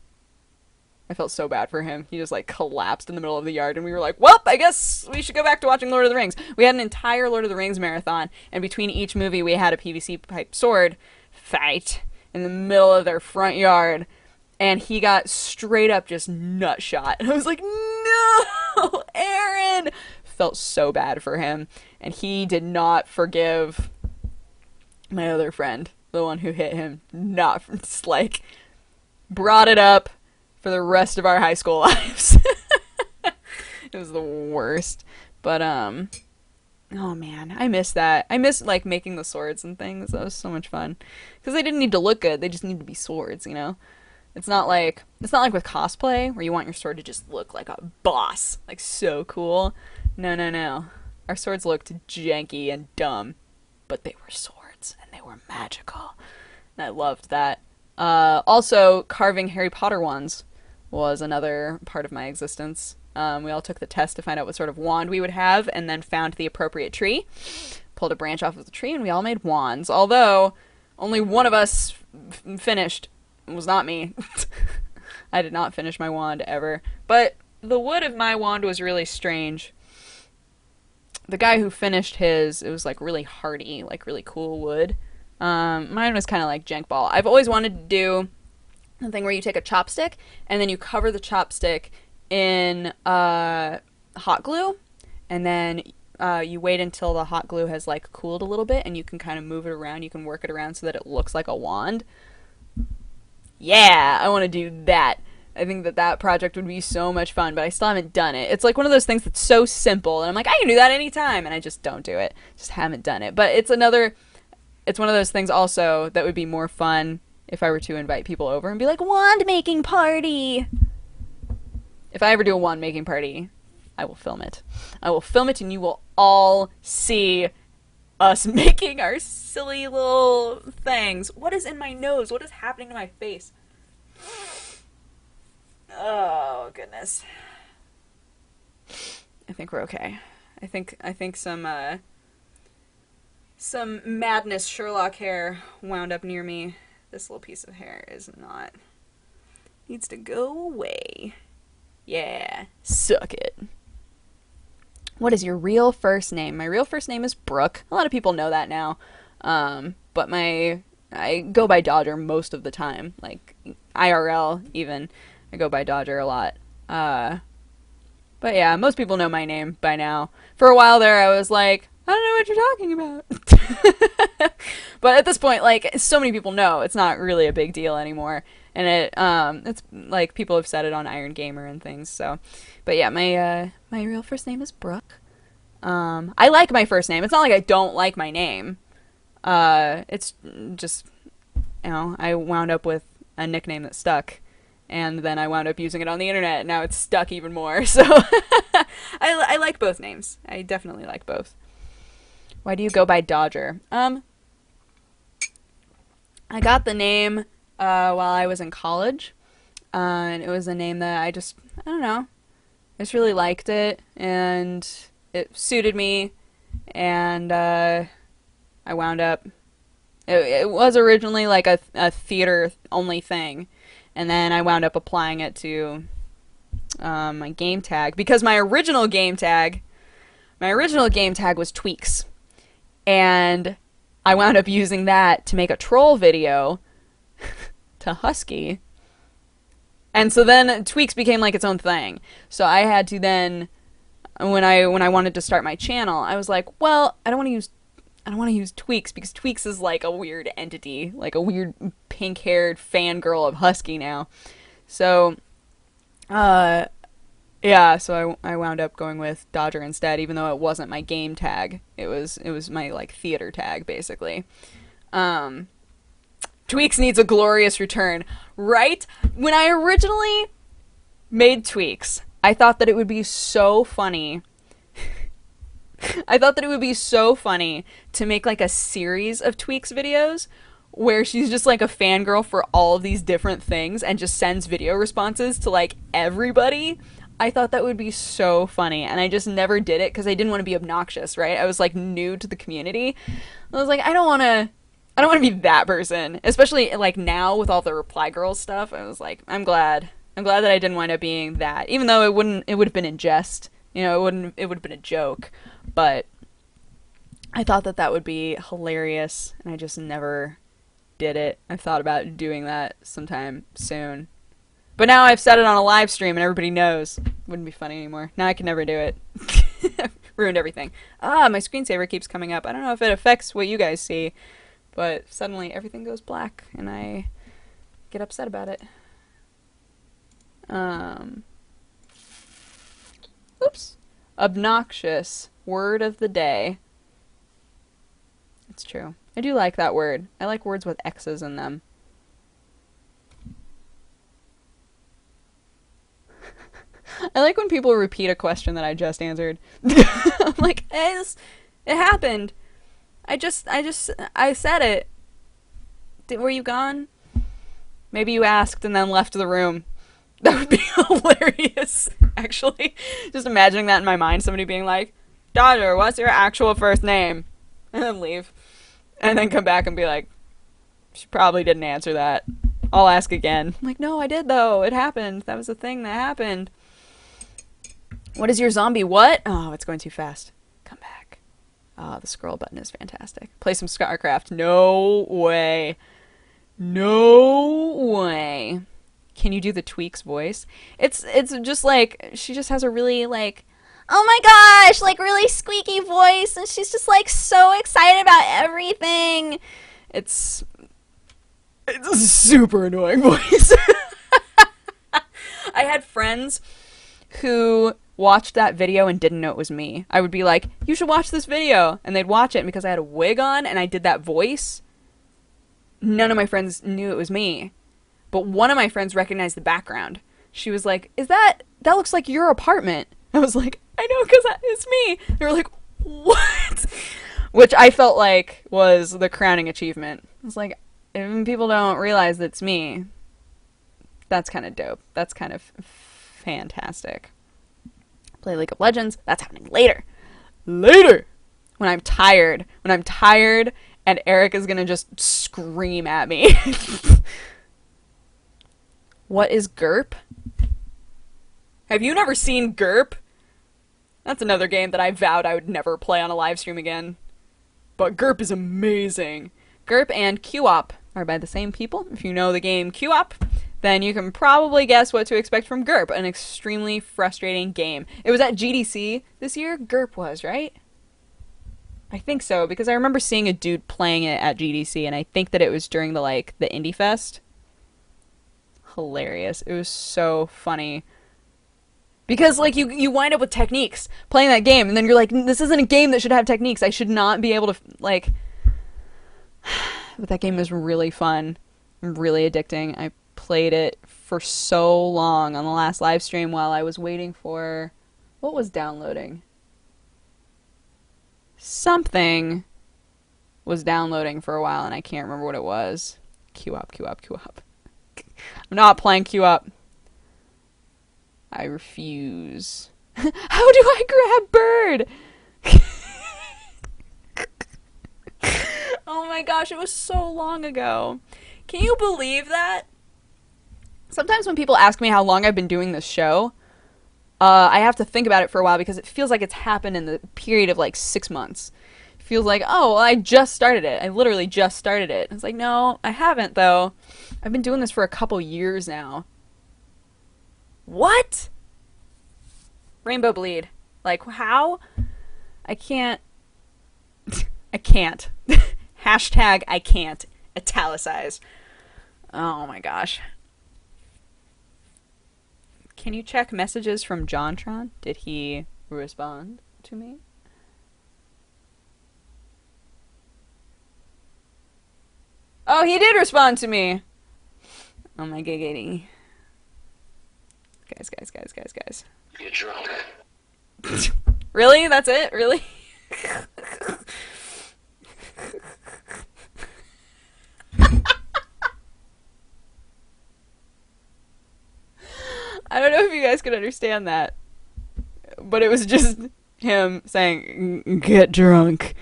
I felt so bad for him. He just like collapsed in the middle of the yard, and we were like, well, I guess we should go back to watching Lord of the Rings. We had an entire Lord of the Rings marathon, and between each movie we had a PVC pipe sword fight in the middle of their front yard, and he got straight up just nut shot. And I was like, no, Aaron! Felt so bad for him, and he did not forgive my other friend, the one who hit him. Not just like brought it up for the rest of our high school lives. It was the worst. But oh man, I miss that. I miss like making the swords and things. That was so much fun. Because they didn't need to look good, they just needed to be swords, It's not like with cosplay where you want your sword to just look like a boss, like so cool. No. Our swords looked janky and dumb, but they were swords and they were magical. And I loved that. Also, carving Harry Potter wands was another part of my existence. We all took the test to find out what sort of wand we would have, and then found the appropriate tree, pulled a branch off of the tree, and we all made wands. Although only one of us finished. It was not me. I did not finish my wand ever. But the wood of my wand was really strange. The guy who finished his, it was like really hardy, like really cool wood. Mine was kind of like jank ball. I've always wanted to do the thing where you take a chopstick and then you cover the chopstick in hot glue, and then you wait until the hot glue has like cooled a little bit, and you can kind of move it around. You can work it around so that it looks like a wand. Yeah, I want to do that. I think that project would be so much fun, but I still haven't done it. It's like one of those things that's so simple, and I'm like, I can do that anytime, and I just don't do it. Just haven't done it. But it's one of those things also that would be more fun if I were to invite people over and be like, wand making party. If I ever do a wand making party, I will film it. I will film it, and you will all see us making our silly little things. What is in my nose? What is happening to my face? Oh, goodness. I think we're okay. I think some Some madness Sherlock hair wound up near me. This little piece of hair is not... needs to go away. Yeah, suck it. What is your real first name? My real first name is Brooke. A lot of people know that now. But I go by Dodger most of the time. Like, IRL, even. I go by Dodger a lot. But yeah, most people know my name by now. For a while there, I was like, I don't know what you're talking about. But at this point, like, so many people know, it's not really a big deal anymore. And it's like people have said it on Iron Gamer and things. So, but yeah, my real first name is Brooke. I like my first name. It's not like I don't like my name. It's just, I wound up with a nickname that stuck, and then I wound up using it on the internet, and now it's stuck even more. So I like both names. I definitely like both. Why do you go by Dodger? I got the name while I was in college, and it was a name that I don't know, I just really liked it, and it suited me, and I wound up, it was originally like a theater only thing, and then I wound up applying it to my game tag, because my original game tag was Tweaks, and I wound up using that to make a troll video to Husky. And so then Tweaks became like its own thing. So I had to then, when I wanted to start my channel, I was like, well, I don't want to use Tweaks, because Tweaks is like a weird entity, like a weird pink-haired fangirl of Husky now. So yeah, so I wound up going with Dodger instead, even though it wasn't my game tag. It was my like theater tag, basically. Tweaks needs a glorious return, right? When I originally made Tweaks, I thought that it would be so funny. I thought that it would be so funny to make like a series of Tweaks videos where she's just like a fangirl for all of these different things and just sends video responses to like everybody. I thought that would be so funny, and I just never did it because I didn't want to be obnoxious, right? I was like new to the community. I was like, I don't want to be that person, especially like now with all the Reply Girls stuff. I was like, I'm glad that I didn't wind up being that, even though it would have been in jest, it would have been a joke, but I thought that would be hilarious, and I just never did it. I've thought about doing that sometime soon. But now I've said it on a live stream and everybody knows. Wouldn't be funny anymore. Now I can never do it. Ruined everything. My screensaver keeps coming up. I don't know if it affects what you guys see, but suddenly everything goes black and I get upset about it. Oops. Obnoxious. Word of the day. It's true. I do like that word. I like words with X's in them. I like when people repeat a question that I just answered. I'm like, it happened. I said it. Were you gone? Maybe you asked and then left the room. That would be hilarious, actually. Just imagining that in my mind, somebody being like, Dodger, what's your actual first name? And then leave. And then come back and be like, she probably didn't answer that. I'll ask again. I'm like, no, I did though. It happened. That was a thing that happened. What is your zombie? What? Oh, it's going too fast. Come back. Oh, the scroll button is fantastic. Play some StarCraft. No way. No way. Can you do the Tweaks voice? It's just like, she just has a really like, oh my gosh, like really squeaky voice, and she's just like so excited about everything. It's a super annoying voice. I had friends who watched that video and didn't know it was me. I would be like, you should watch this video, and they'd watch it, and because I had a wig on and I did that voice, none of my friends knew it was me. But one of my friends recognized the background. She was like, that looks like your apartment. I was like, I know, because it's me. They were like, what? Which I felt like was the crowning achievement. I was like, if people don't realize that it's me, that's kind of dope. That's kind of fantastic. Play League of Legends. That's happening later. Later! When I'm tired, and Eric is gonna just scream at me. What is GURP? Have you never seen GURP? That's another game that I vowed I would never play on a live stream again. But GURP is amazing. GURP and QOP are by the same people. If you know the game QOP, then you can probably guess what to expect from GURP, an extremely frustrating game. It was at GDC this year? GURP was, right? I think so, because I remember seeing a dude playing it at GDC, and I think that it was during the Indie Fest. Hilarious. It was so funny. Because, you wind up with techniques playing that game, and then you're like, this isn't a game that should have techniques. I should not be able to, But that game is really fun. Really addicting. I played it for so long on the last live stream while I was waiting for... What was downloading? Something was downloading for a while, and I can't remember what it was. QOP. I'm not playing QOP. I refuse. How do I grab bird? Oh my gosh, it was so long ago. Can you believe that? Sometimes when people ask me how long I've been doing this show, I have to think about it for a while because it feels like it's happened in the period of 6 months. It feels like, oh, well, I just started it. I literally just started it. It's like, no, I haven't, though. I've been doing this for a couple years now. What? Rainbow Bleed. How? I can't. I can't. Hashtag I can't. Italicize. Oh my gosh. Can you check messages from JonTron? Did he respond to me? Oh, he did respond to me! Oh my giggity. Guys. Get drunk. Really? That's it? Really? I don't know if you guys could understand that, but it was just him saying, get drunk.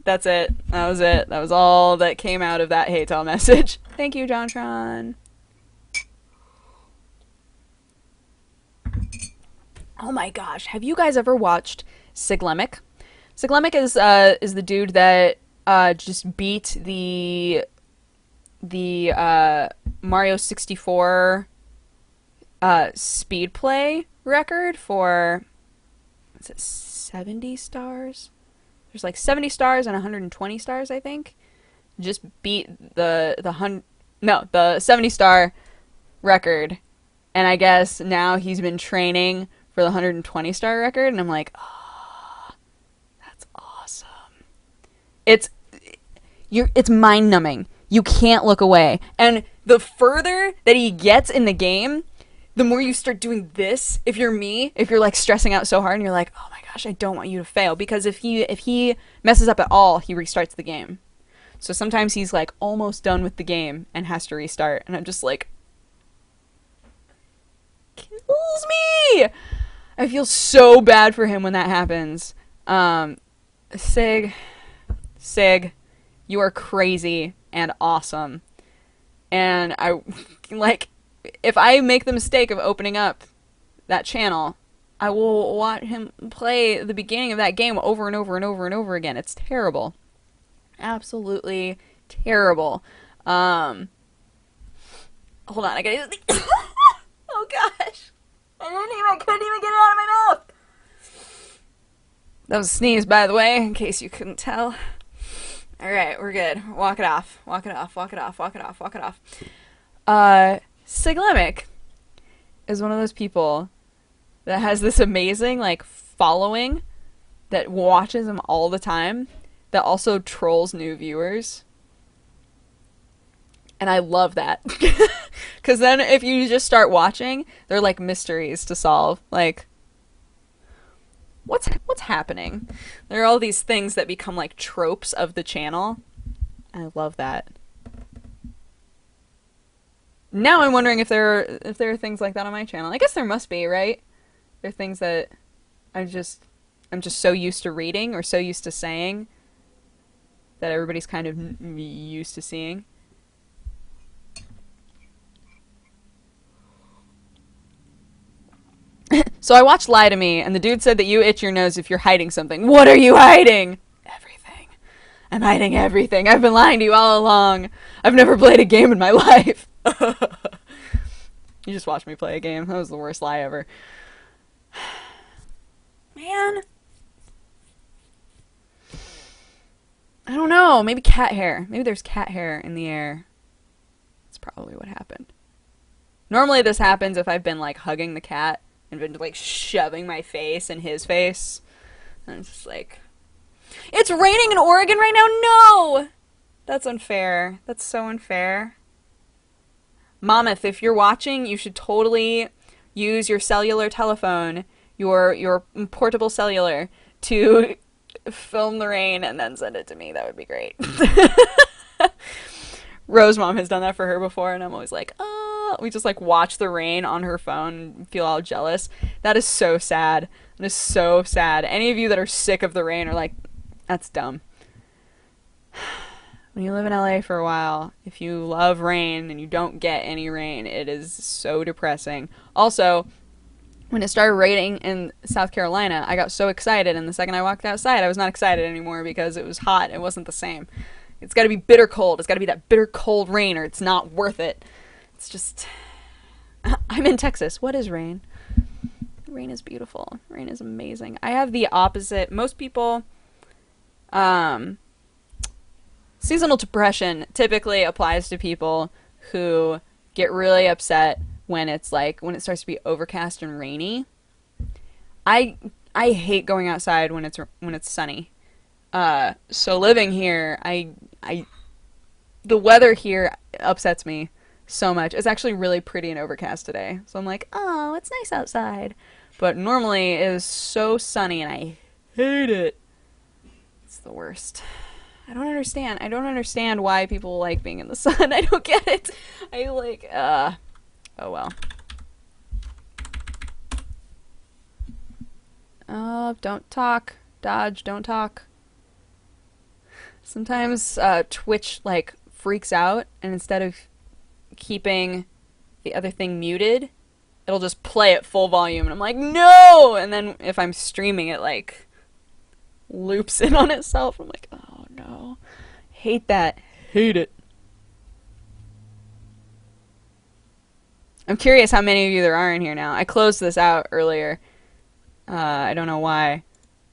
That's it. That was it. That was all that came out of that Haytel message. Thank you, JonTron. Oh my gosh. Have you guys ever watched Siglemic? Siglemic is the dude that just beat the Mario 64 speed play record for, is it 70 stars? There's 70 stars and 120 stars, I think. Just beat the 70 star record. And I guess now he's been training for the 120 star record, and I'm like, oh, that's awesome. It's mind numbing. You can't look away. And the further that he gets in the game, the more you start doing this. If you're me, if you're stressing out so hard and you're like, oh my gosh, I don't want you to fail, because if he messes up at all, he restarts the game. So sometimes he's almost done with the game and has to restart, and I'm just like, kills me. I feel so bad for him when that happens. Sig, you are crazy and awesome. And I if I make the mistake of opening up that channel, I will watch him play the beginning of that game over and over and over and over again. It's terrible. Absolutely terrible. Hold on, I gotta use the oh gosh. I couldn't even get it out of my mouth. That was a sneeze, by the way, in case you couldn't tell. Alright, we're good. Walk it off. Siglemic is one of those people that has this amazing, following that watches him all the time, that also trolls new viewers. And I love that. Because then if you just start watching, they're mysteries to solve. What's happening? There are all these things that become tropes of the channel. I love that. Now I'm wondering if there are things like that on my channel. I guess there must be, right? There are things that I just I'm just so used to reading or so used to saying that everybody's kind of used to seeing. So I watched Lie to Me, and the dude said that you itch your nose if you're hiding something. What are you hiding? Everything. I'm hiding everything. I've been lying to you all along. I've never played a game in my life. You just watched me play a game. That was the worst lie ever. Man. I don't know. Maybe cat hair. Maybe there's cat hair in the air. That's probably what happened. Normally this happens if I've been like hugging the cat and been like shoving my face in his face. And it's just like, it's raining in Oregon right now? No! That's unfair. That's so unfair. Mammoth, if you're watching, you should totally use your cellular telephone, your portable cellular, to film the rain and then send it to me. That would be great. Rose Mom has done that for her before, and I'm always like, oh. We just like watch the rain on her phone and feel all jealous. That is so sad. That is so sad. Any of you that are sick of the rain are like, that's dumb. When you live in LA for a while, if you love rain and you don't get any rain, it is so depressing. Also, when it started raining in South Carolina, I got so excited, and the second I walked outside, I was not excited anymore because it was hot. It wasn't the same. It's got to be bitter cold. It's got to be that bitter cold rain, or it's not worth it. It's just... I'm in Texas. What is rain? Rain is beautiful. Rain is amazing. I have the opposite. Most people... Seasonal depression typically applies to people who get really upset when it's like when it starts to be overcast and rainy. I hate going outside when it's sunny. So living here, the weather here upsets me so much. It's actually really pretty and overcast today. So I'm like, oh, it's nice outside. But normally it is so sunny and I hate it. It's the worst. I don't understand. I don't understand why people like being in the sun. I don't get it. I like, oh well. Oh, don't talk. Dodge, don't talk. Sometimes Twitch like freaks out, and instead of keeping the other thing muted, it'll just play at full volume, and I'm like, no! And then if I'm streaming, it like loops in on itself. I'm like, oh no. Hate that. Hate it. I'm curious how many of you there are in here now. I closed this out earlier. I don't know why,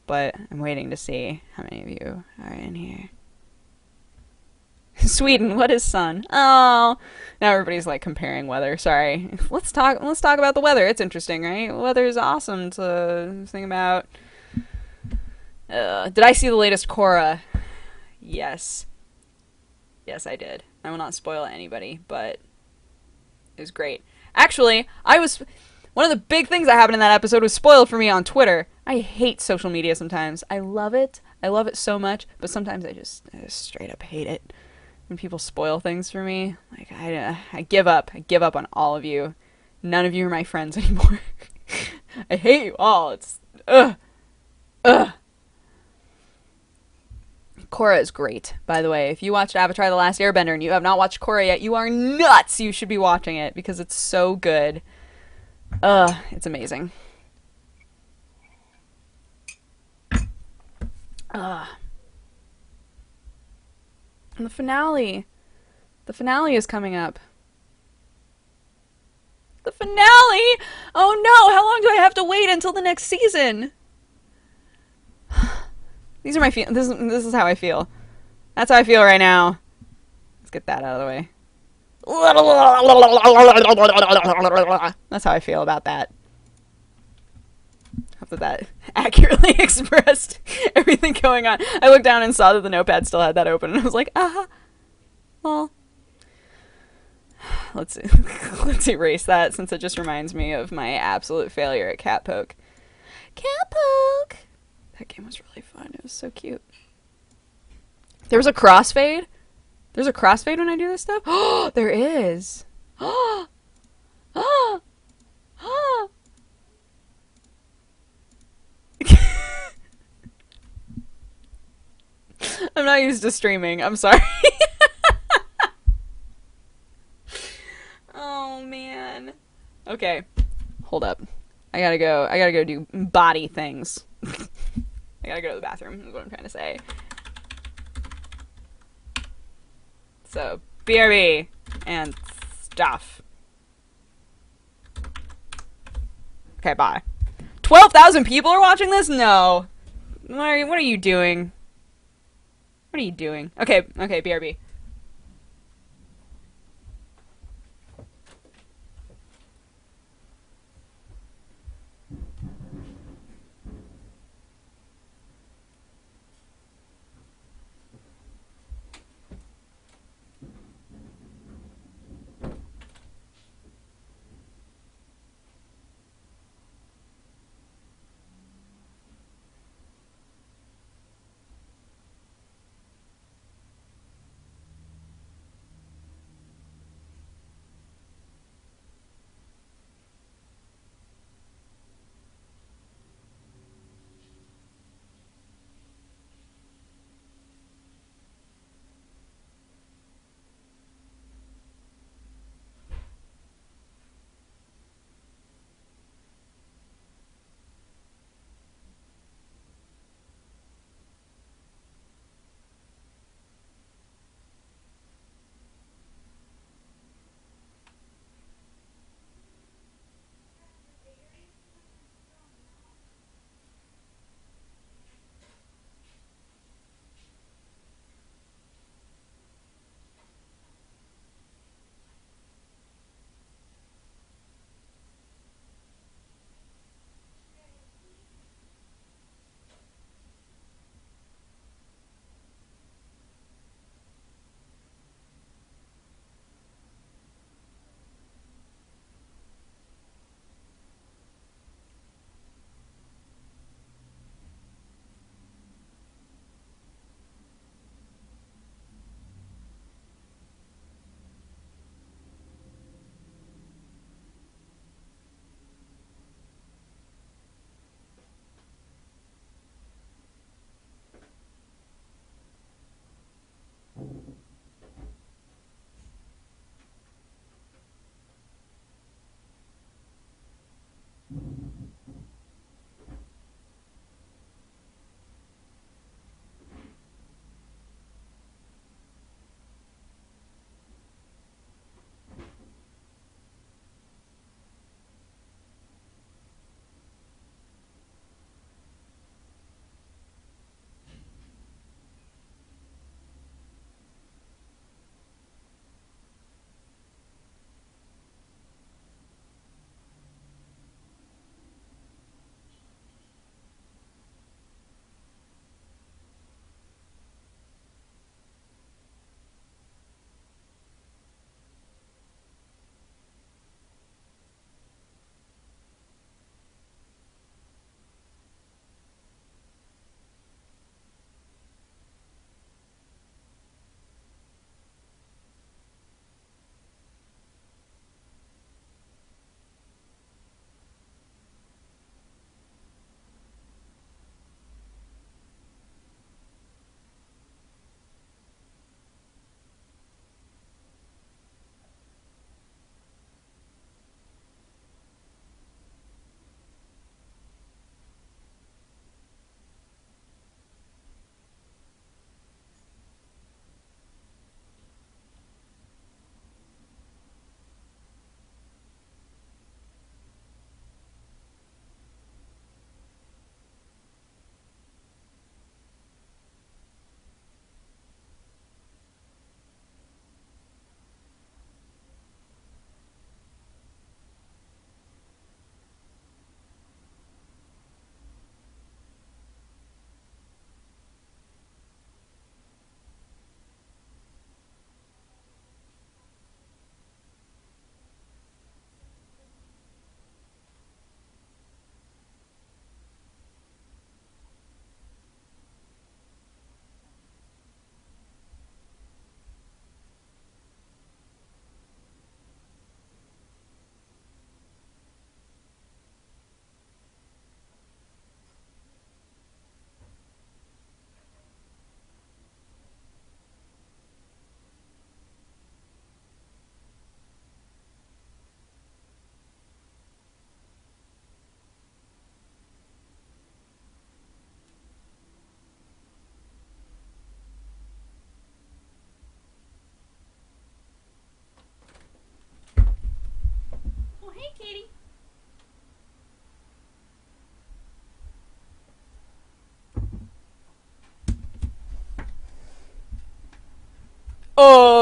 but I'm waiting to see how many of you are in here. Sweden, what is sun? Oh, now everybody's like comparing weather. Sorry. Let's talk about the weather. It's interesting, right? Weather is awesome to think about. Did I see the latest Korra? Yes. Yes, I did. I will not spoil anybody, but it was great. Actually, one of the big things that happened in that episode was spoiled for me on Twitter. I hate social media sometimes. I love it. I love it so much, but sometimes I just straight up hate it. When people spoil things for me, like I give up. I give up on all of you. None of you are my friends anymore. I hate you all. It's ugh. Korra is great, by the way. If you watched Avatar: The Last Airbender and you have not watched Korra yet, you are nuts! You should be watching it because it's so good. It's amazing. And the finale. The finale is coming up. The finale! Oh no, how long do I have to wait until the next season? These are my this is how I feel. That's how I feel right now. Let's get that out of the way. That's how I feel about that. Hope that accurately expressed everything going on. I looked down and saw that the notepad still had that open, and I was like, well, let's erase that since it just reminds me of my absolute failure at Cat Poke. Cat Poke! That game was really fun. It was so cute. There was a crossfade? There's a crossfade when I do this stuff? Oh, there is. Oh, oh, oh. I'm not used to streaming. I'm sorry. Oh man. Okay. Hold up. I gotta go. I gotta go do body things. I gotta go to the bathroom, is what I'm trying to say. So, BRB and stuff. Okay, bye. 12,000 people are watching this? No. What are you doing? What are you doing? Okay, okay, BRB.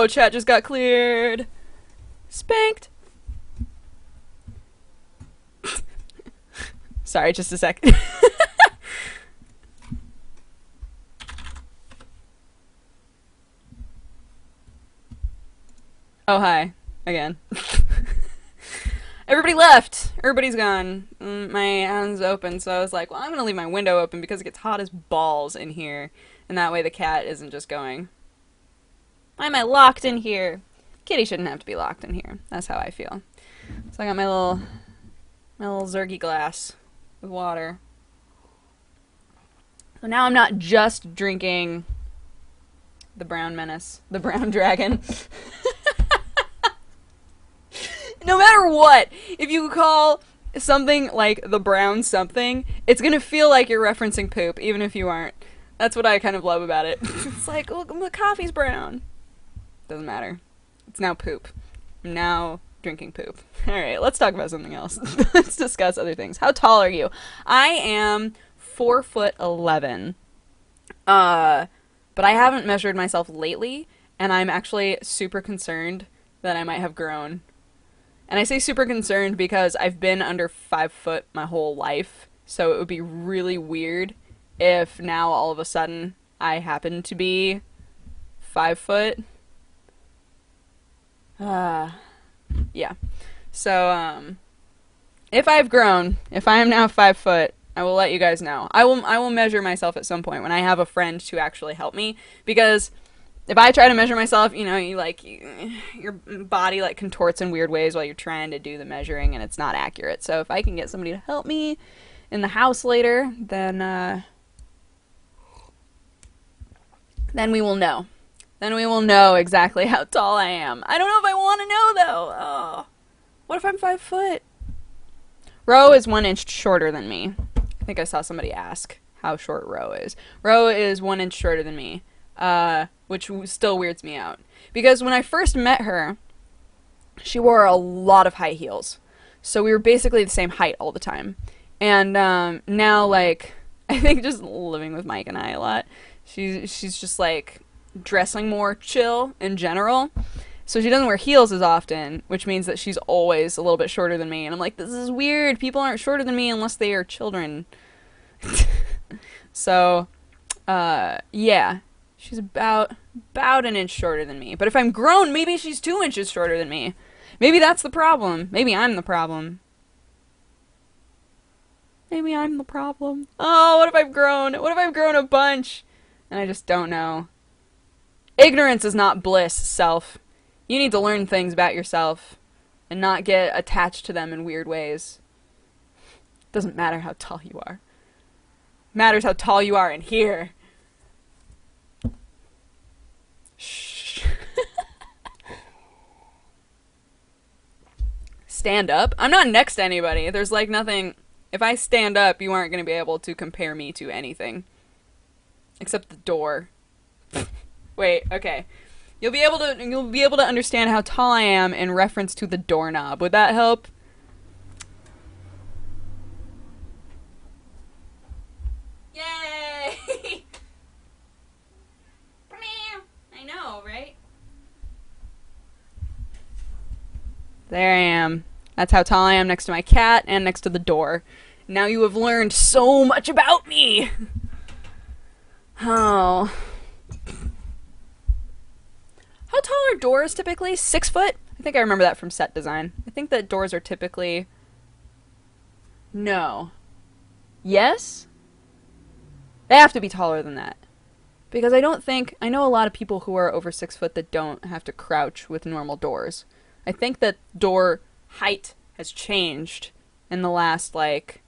Oh, chat just got cleared. Spanked. Sorry, just a sec. Oh, hi. Again. Everybody left. Everybody's gone. My hand's open, so I was like, well, I'm gonna leave my window open because it gets hot as balls in here. And that way the cat isn't just going, why am I locked in here? Kitty shouldn't have to be locked in here. That's how I feel. So I got my little Zergy glass with water. So now I'm not just drinking the brown menace, the brown dragon. No matter what, if you call something like the brown something, it's gonna feel like you're referencing poop, even if you aren't. That's what I kind of love about it. It's like, look, the coffee's brown. Doesn't matter. It's now poop. I'm now drinking poop. Alright, let's talk about something else. Let's discuss other things. How tall are you? I am 4'11". But I haven't measured myself lately, and I'm actually super concerned that I might have grown. And I say super concerned because I've been under 5 foot my whole life, so it would be really weird if now all of a sudden I happen to be 5 foot. Yeah. So, if I've grown, if I am now 5 foot, I will let you guys know. I will measure myself at some point when I have a friend to actually help me, because if I try to measure myself, you know, your body like contorts in weird ways while you're trying to do the measuring, and it's not accurate. So if I can get somebody to help me in the house later, then we will know. Then we will know exactly how tall I am. I don't know if I want to know, though. Oh, what if I'm 5 foot? Ro is 1 inch shorter than me. I think I saw somebody ask how short Ro is. Ro is 1 inch shorter than me, which still weirds me out. Because when I first met her, she wore a lot of high heels. So we were basically the same height all the time. And now, like, I think just living with Mike and I a lot, she's just, like, dressing more chill in general. So she doesn't wear heels as often, which means that she's always a little bit shorter than me. And I'm like, this is weird. People aren't shorter than me unless they are children. So, yeah. She's about 1 inch shorter than me. But if I'm grown, maybe she's 2 inches shorter than me. Maybe that's the problem. Maybe I'm the problem. Maybe I'm the problem. Oh, what if I've grown? What if I've grown a bunch? And I just don't know. Ignorance is not bliss, self. You need to learn things about yourself and not get attached to them in weird ways. Doesn't matter how tall you are. Matters how tall you are in here. Shh. Stand up? I'm not next to anybody. There's like nothing. If I stand up, you aren't going to be able to compare me to anything. Except the door. Wait, okay. You'll be able to understand how tall I am in reference to the doorknob. Would that help? Yay! I know, right? There I am. That's how tall I am next to my cat and next to the door. Now you have learned so much about me! Oh. How tall are doors typically? 6 foot? I think I remember that from set design. I think that doors are typically... No. Yes? They have to be taller than that. Because I don't think... I know a lot of people who are over 6 foot that don't have to crouch with normal doors. I think that door height has changed in the last, like,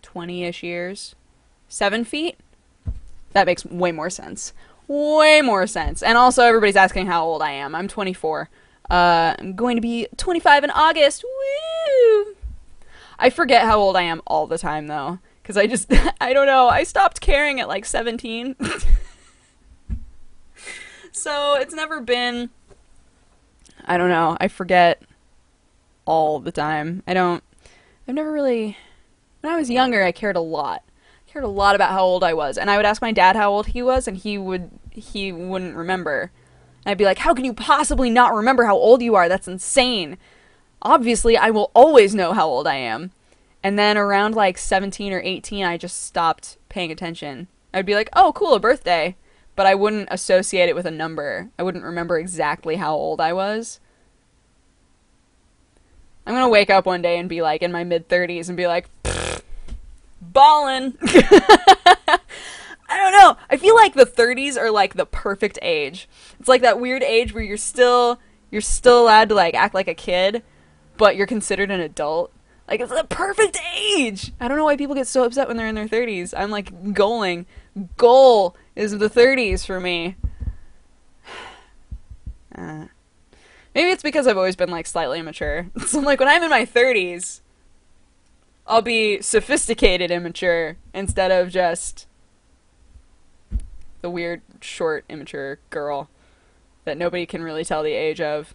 20-ish years. 7 feet? That makes way more sense. Way more sense. And also, everybody's asking how old I am. I'm 24. I'm going to be 25 in August. Woo! I forget how old I am all the time, though. Because I just, I don't know. I stopped caring at like 17. So it's never been, I don't know. I forget all the time. I've never really, when I was younger, I cared a lot. Cared a lot about how old I was. And I would ask my dad how old he was, and he wouldn't remember. And I'd be like, how can you possibly not remember how old you are? That's insane. Obviously, I will always know how old I am. And then around like 17 or 18, I just stopped paying attention. I'd be like, oh, cool, a birthday. But I wouldn't associate it with a number. I wouldn't remember exactly how old I was. I'm gonna wake up one day and be like in my mid-30s and be like, ballin'. I don't know. I feel like the 30s are like the perfect age. It's like that weird age where you're still allowed to like act like a kid, but you're considered an adult. Like, it's the perfect age. I don't know why people get so upset when they're in their 30s. I'm like goaling. Goal is the 30s for me. Maybe it's because I've always been like slightly immature. So I'm like, when I'm in my 30s, I'll be sophisticated immature instead of just the weird, short, immature girl that nobody can really tell the age of.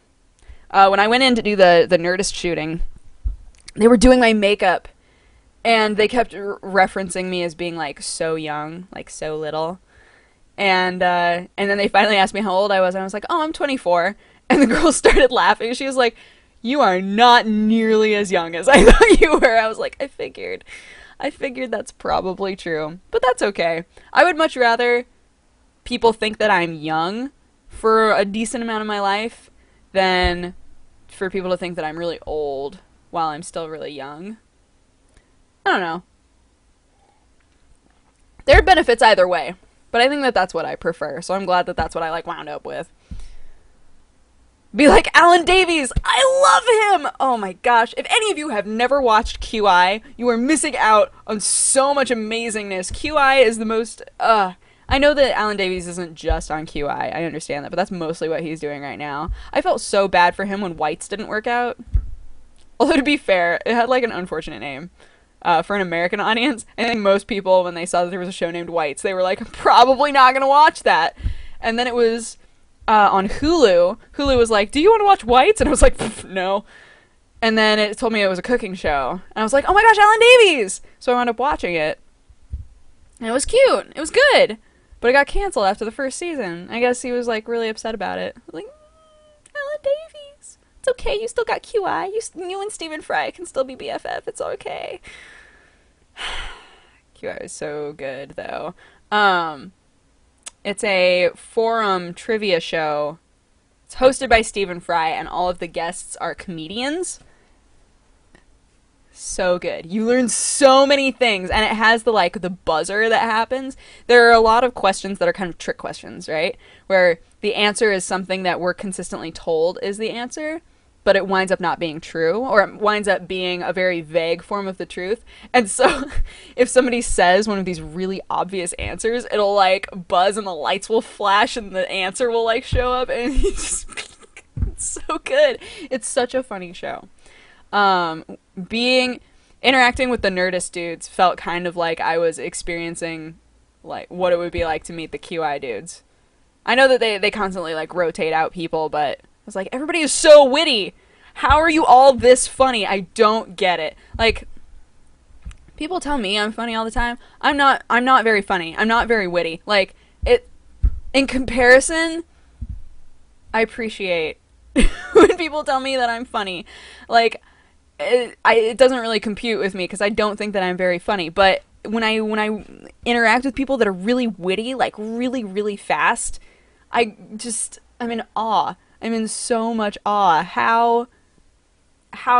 When I went in to do the Nerdist shooting, they were doing my makeup, and they kept referencing me as being like so young, like so little. And then they finally asked me how old I was, and I was like, oh, I'm 24. And the girl started laughing. She was like, you are not nearly as young as I thought you were. I was like, I figured that's probably true. But that's okay. I would much rather people think that I'm young for a decent amount of my life than for people to think that I'm really old while I'm still really young. I don't know. There are benefits either way, but I think that that's what I prefer, so I'm glad that that's what I like wound up with. Be like Alan Davies! I love him! Oh my gosh. If any of you have never watched QI, you are missing out on so much amazingness. QI is the most, I know that Alan Davies isn't just on QI. I understand that, but that's mostly what he's doing right now. I felt so bad for him when Whites didn't work out. Although, to be fair, it had like an unfortunate name. For an American audience, I think most people, when they saw that there was a show named Whites, they were like, I'm probably not gonna watch that. And then it was on Hulu. Hulu was like, do you want to watch Whites? And I was like, no. And then it told me it was a cooking show. And I was like, oh my gosh, Alan Davies! So I wound up watching it. And it was cute. It was good. But it got canceled after the first season. I guess he was like really upset about it. Like, Alan Davies. It's okay, you still got QI. You and Stephen Fry can still be BFF. It's okay. QI is so good, though. It's a forum trivia show. It's hosted by Stephen Fry, and all of the guests are comedians. So good. You learn so many things, and it has the buzzer that happens. There are a lot of questions that are kind of trick questions, right? Where the answer is something that we're consistently told is the answer, but it winds up not being true, or it winds up being a very vague form of the truth. And so if somebody says one of these really obvious answers, it'll like buzz and the lights will flash and the answer will like show up, and it's so good. It's such a funny show. Interacting with the Nerdist dudes felt kind of like I was experiencing like what it would be like to meet the QI dudes. I know that they constantly like rotate out people, but I was like, everybody is so witty. How are you all this funny? I don't get it. Like, people tell me I'm funny all the time. I'm not very funny. I'm not very witty. Like, in comparison, I appreciate when people tell me that I'm funny. Like, it doesn't really compute with me because I don't think that I'm very funny. But when I interact with people that are really witty, like really, really fast, I'm in awe. I'm in so much awe. How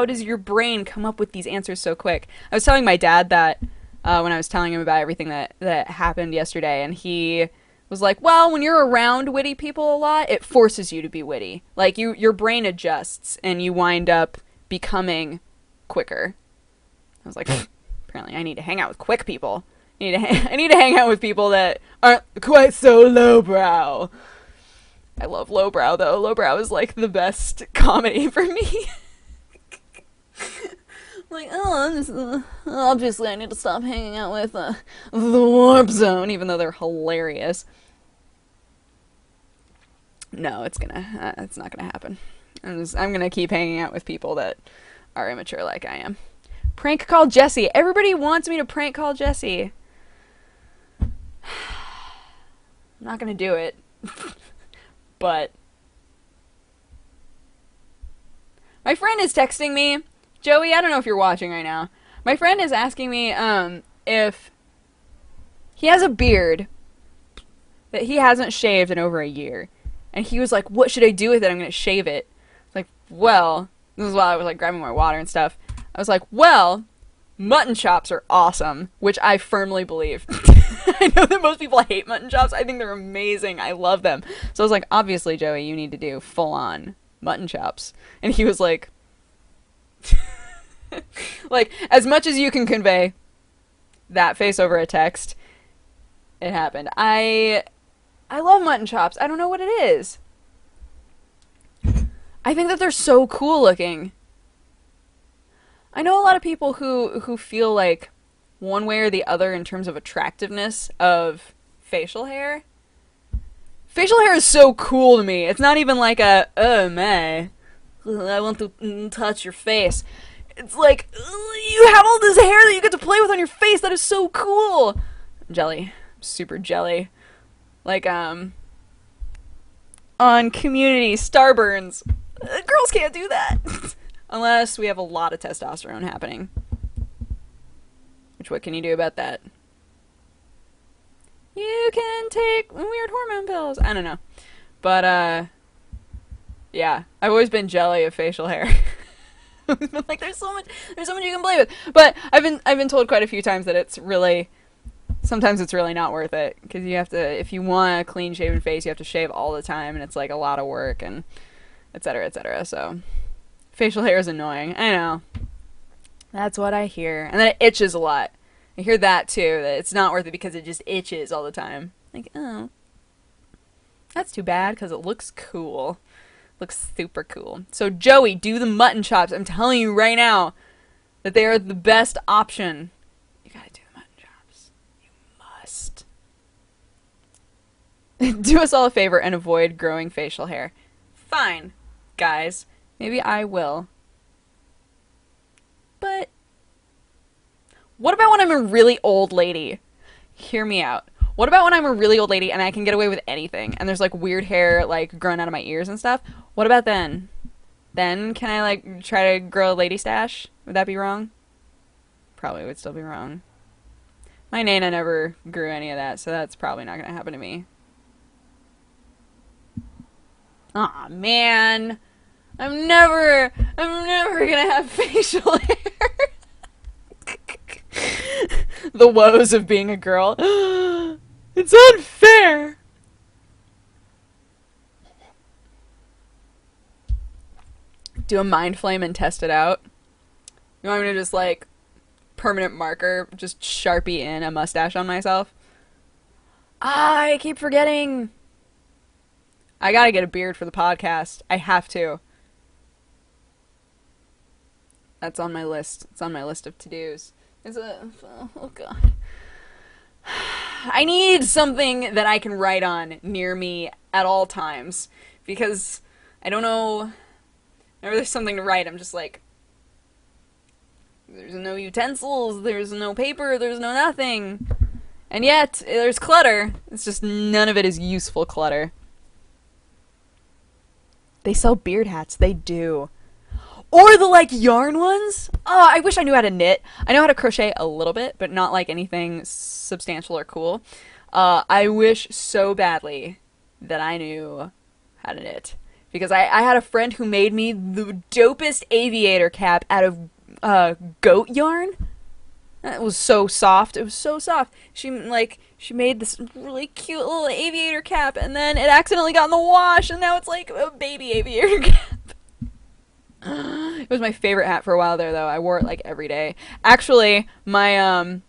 does your brain come up with these answers so quick? I was telling my dad that when I was telling him about everything that happened yesterday, and he was like, well, when you're around witty people a lot, it forces you to be witty. Like, your brain adjusts, and you wind up becoming quicker. I was like, apparently I need to hang out with quick people. I need to hang out with people that aren't quite so lowbrow. I love lowbrow, though. Lowbrow is like the best comedy for me. Like, obviously I need to stop hanging out with the Warp Zone, even though they're hilarious. No, it's not gonna happen. I'm gonna keep hanging out with people that are immature like I am. Prank call Jesse. Everybody wants me to prank call Jesse. I'm not gonna do it. But My friend is texting me. Joey, I don't know if you're watching right now. My friend is asking me if he has a beard that he hasn't shaved in over a year. And he was like, what should I do with it? I'm going to shave it. It's like, well, this is while I was like grabbing my water and stuff. I was like, well, mutton chops are awesome, which I firmly believe. I know that most people hate mutton chops. I think they're amazing. I love them. So I was like, obviously, Joey, you need to do full-on mutton chops. And he was like, like, as much as you can convey that face over a text, it happened. I love mutton chops. I don't know what it is. I think that they're so cool looking. I know a lot of people who feel like one way or the other in terms of attractiveness of facial hair. Facial hair is so cool to me. It's not even like a, oh my, I want to touch your face. It's like, you have all this hair that you get to play with on your face. That is so cool. Jelly. Super jelly. Like, on Community, Starburns. Girls can't do that. Unless we have a lot of testosterone happening. Which, what can you do about that? You can take weird hormone pills. I don't know. But, yeah. I've always been jelly of facial hair. I've been like, there's so much you can play with. But I've been told quite a few times that it's really, sometimes it's really not worth it. Because you have to, if you want a clean shaven face, you have to shave all the time. And it's like a lot of work and et cetera, et cetera. So, facial hair is annoying. I know. That's what I hear. And then it itches a lot. I hear that too, that it's not worth it because it just itches all the time. Like, oh. That's too bad because it looks cool. Looks super cool. So, Joey, do the mutton chops. I'm telling you right now that they are the best option. You gotta do the mutton chops. You must. Do us all a favor and avoid growing facial hair. Fine, guys. Maybe I will. But what about when I'm a really old lady? Hear me out. What about when I'm a really old lady and I can get away with anything and there's like weird hair like growing out of my ears and stuff? What about then? Then can I like try to grow a lady stash? Would that be wrong? Probably would still be wrong. My Nana never grew any of that, so that's probably not gonna happen to me. Aw, man. I'm never gonna have facial hair. The woes of being a girl. It's unfair. Do a mind flame and test it out. You want me to just like permanent marker, just Sharpie in a mustache on myself? I keep forgetting. I gotta get a beard for the podcast. I have to. That's on my list. It's on my list of to-dos. Oh god. I need something that I can write on near me at all times. Because I don't know. Whenever there's something to write, I'm just like, there's no utensils, there's no paper, there's no nothing. And yet, there's clutter. It's just none of it is useful clutter. They sell beard hats. They do. Or the, like, yarn ones. Oh, I wish I knew how to knit. I know how to crochet a little bit, but not, like, anything substantial or cool. I wish so badly that I knew how to knit. Because I had a friend who made me the dopest aviator cap out of goat yarn. It was so soft. It was so soft. She made this really cute little aviator cap, and then it accidentally got in the wash, and now it's like a baby aviator cap. It was my favorite hat for a while there, though. I wore it like every day. Actually, my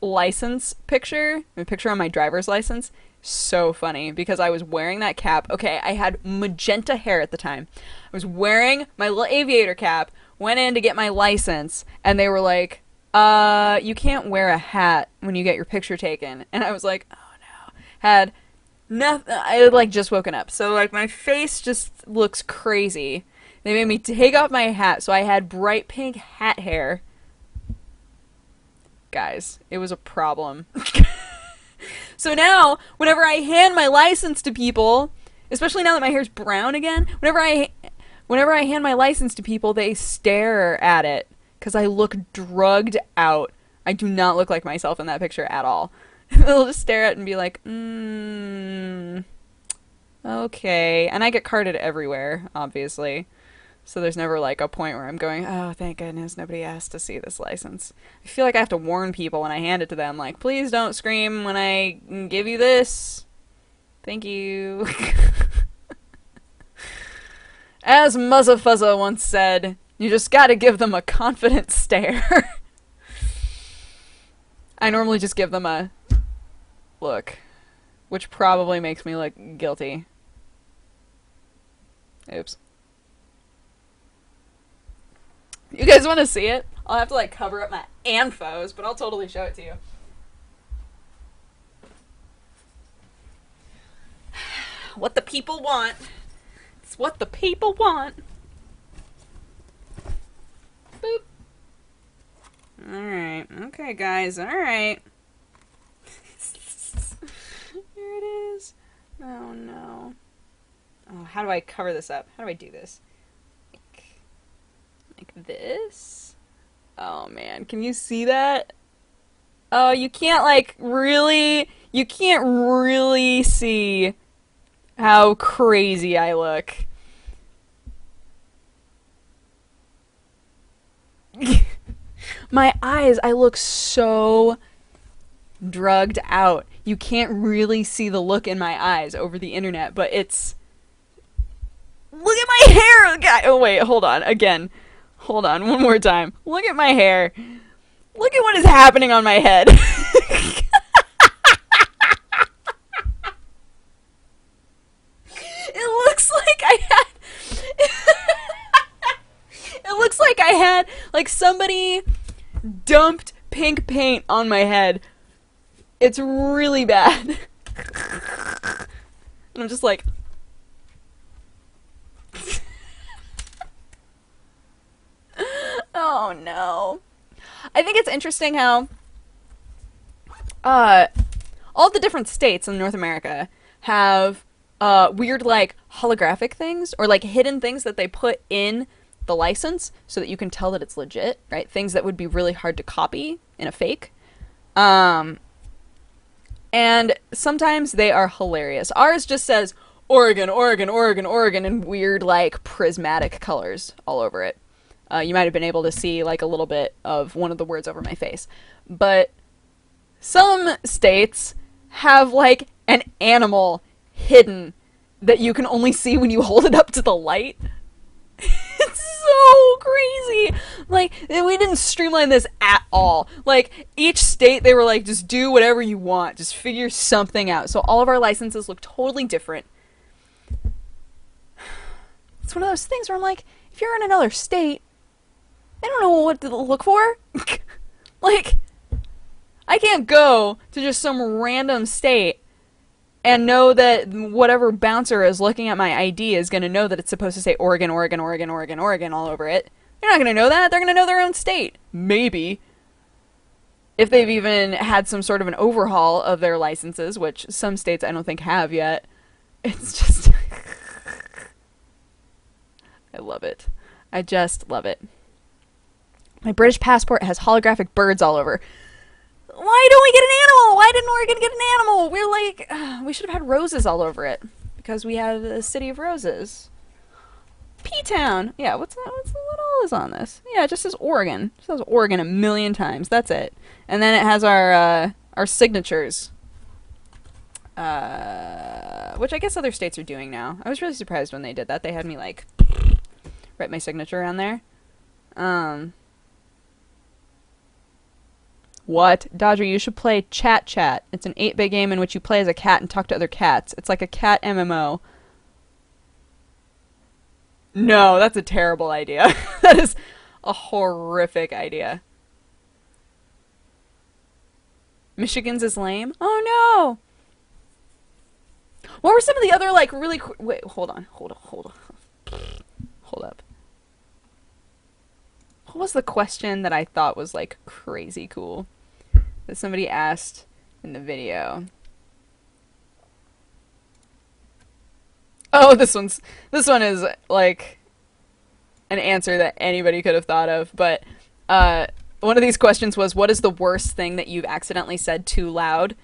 license picture, my picture on my driver's license, so funny because I was wearing that cap. Okay, I had magenta hair at the time. I was wearing my little aviator cap, went in to get my license, and they were like, you can't wear a hat when you get your picture taken. And I was like, oh no. Had nothing. I had like just woken up, so like my face just looks crazy. They made me take off my hat, so I had bright pink hat hair. Guys, it was a problem. So now, whenever I hand my license to people, Especially now that my hair's brown again. Whenever I hand my license to people, they stare at it because I look drugged out. I do not look like myself in that picture at all. They'll just stare at it and be like, okay. And I get carded everywhere, obviously. So there's never like a point where I'm going, oh, thank goodness nobody asked to see this license. I feel like I have to warn people when I hand it to them, like, please don't scream when I give you this. Thank you. As Muzza Fuzza once said, you just gotta give them a confident stare. I normally just give them a look, which probably makes me look guilty. Oops. You guys want to see it? I'll have to like cover up my anfos, but I'll totally show it to you. What the people want. It's what the people want. Boop. Alright. Okay, guys. Alright. Here it is. Oh, no. Oh, how do I cover this up? How do I do this? Like this? Oh, man. Can you see that? Oh, you can't, like, really... You can't really see how crazy I look. My eyes, I look so drugged out. You can't really see the look in my eyes over the internet, but it's... Look at my hair! God. Oh, wait, hold on. Again. Hold on, one more time. Look at my hair. Look at what is happening on my head. It looks like I had... It looks like I had, like, somebody dumped pink paint on my head. It's really bad. And I'm just like... Oh, no. I think it's interesting how all the different states in North America have weird, like, holographic things or, like, hidden things that they put in the license so that you can tell that it's legit, right? Things that would be really hard to copy in a fake. And sometimes they are hilarious. Ours just says Oregon, Oregon, Oregon, Oregon in weird, like, prismatic colors all over it. You might have been able to see, like, a little bit of one of the words over my face. But some states have, like, an animal hidden that you can only see when you hold it up to the light. It's so crazy. Like, we didn't streamline this at all. Like, each state, they were like, just do whatever you want. Just figure something out. So all of our licenses look totally different. It's one of those things where I'm like, if you're in another state, I don't know what to look for. Like, I can't go to just some random state and know that whatever bouncer is looking at my ID is going to know that it's supposed to say Oregon, Oregon, Oregon, Oregon, Oregon all over it. They're not going to know that. They're going to know their own state. Maybe. If they've even had some sort of an overhaul of their licenses, which some states I don't think have yet. It's just... I love it. I just love it. My British passport has holographic birds all over. Why don't we get an animal? Why didn't Oregon get an animal? We're like, we should have had roses all over it. Because we have the city of roses. P-Town. Yeah, what all is on this? Yeah, it just says Oregon. It says Oregon a million times. That's it. And then it has our signatures. Which I guess other states are doing now. I was really surprised when they did that. They had me, like, write my signature on there. What? Dodger, you should play Chat Chat. It's an 8-bit game in which you play as a cat and talk to other cats. It's like a cat MMO. No, that's a terrible idea. That is a horrific idea. Michigan's is lame? Oh no! What were some of the other, like, really... Wait, hold on. Hold up. What was the question that I thought was, like, crazy cool? That somebody asked in the video. Oh, this one is like an answer that anybody could have thought of, but one of these questions was, what is the worst thing that you've accidentally said too loud?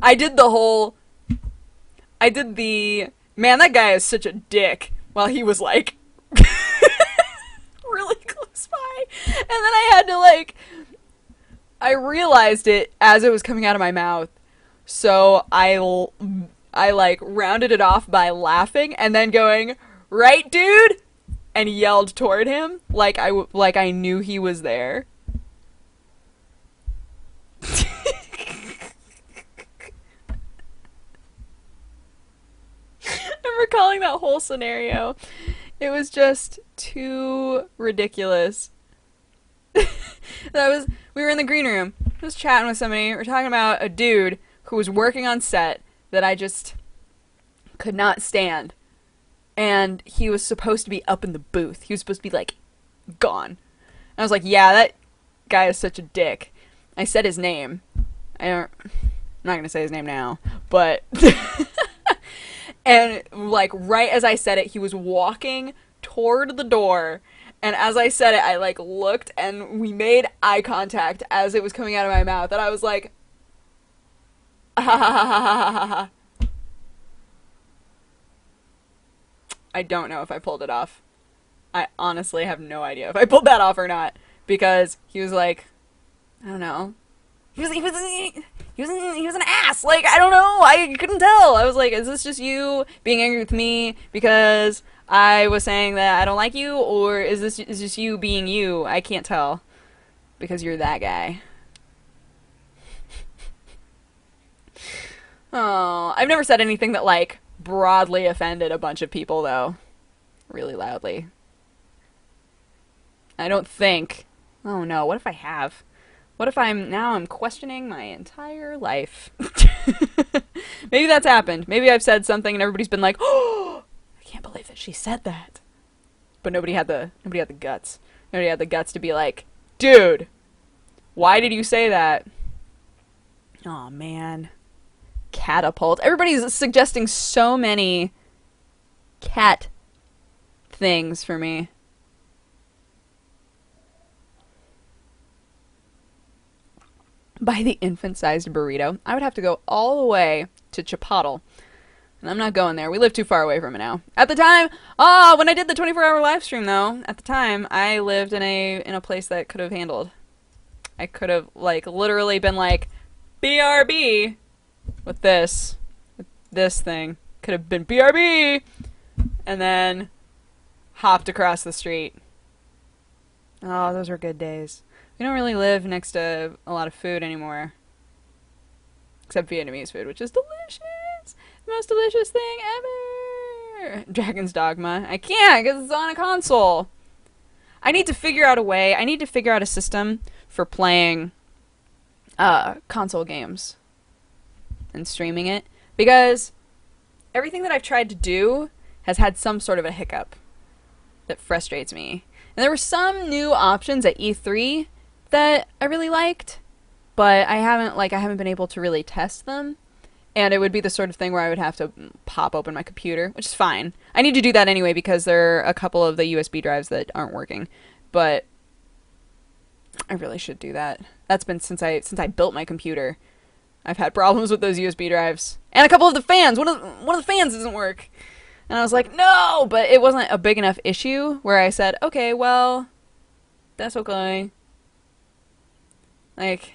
I did the whole I did the man, that guy is such a dick while he was like really close by. And then I had to like I realized it as it was coming out of my mouth. So I like rounded it off by laughing and then going, "Right, dude?" and yelled toward him like I knew he was there. I'm recalling that whole scenario. It was just too ridiculous. We were in the green room. I was chatting with somebody. We were talking about a dude who was working on set that I just could not stand. And he was supposed to be up in the booth. He was supposed to be like gone. And I was like, yeah, that guy is such a dick. I said his name. I'm not gonna say his name now, but and like right as I said it, he was walking toward the door, and as I said it, I like looked and we made eye contact as it was coming out of my mouth, and I was like, ah, ha, ha, ha, ha, ha, ha. I don't know if I pulled it off. I honestly have no idea if I pulled that off or not, because he was like, I don't know. He was an ass. Like, I don't know. I couldn't tell. I was like, is this just you being angry with me because I was saying that I don't like you, or is just you being you? I can't tell because you're that guy. Oh, I've never said anything that like broadly offended a bunch of people though, really loudly. I don't think. Oh no, what if I have? What if I'm questioning my entire life? Maybe that's happened. Maybe I've said something and everybody's been like, "Oh, I can't believe that she said that." But nobody had the guts. Nobody had the guts to be like, "Dude, why did you say that?" Oh man. Catapult. Everybody's suggesting so many cat things for me. By the infant-sized burrito, I would have to go all the way to Chipotle. And I'm not going there. We live too far away from it now. At the time, when I did the 24-hour live stream though, at the time, I lived in a place that could have handled. I could have like literally been like, BRB with this thing. Could have been BRB and then hopped across the street. Oh, those were good days. We don't really live next to a lot of food anymore. Except Vietnamese food, which is delicious. The most delicious thing ever. Dragon's Dogma. I can't because it's on a console. I need to figure out a way. I need to figure out a system for playing console games and streaming it. Because everything that I've tried to do has had some sort of a hiccup that frustrates me. And there were some new options at E3 that I really liked, but I haven't been able to really test them. And it would be the sort of thing where I would have to pop open my computer, which is fine. I need to do that anyway because there are a couple of the USB drives that aren't working. But I really should do that. That's been since I built my computer. I've had problems with those USB drives. And a couple of the fans. One of the fans doesn't work. And I was like, no! But it wasn't a big enough issue where I said, okay, well, that's okay. Like,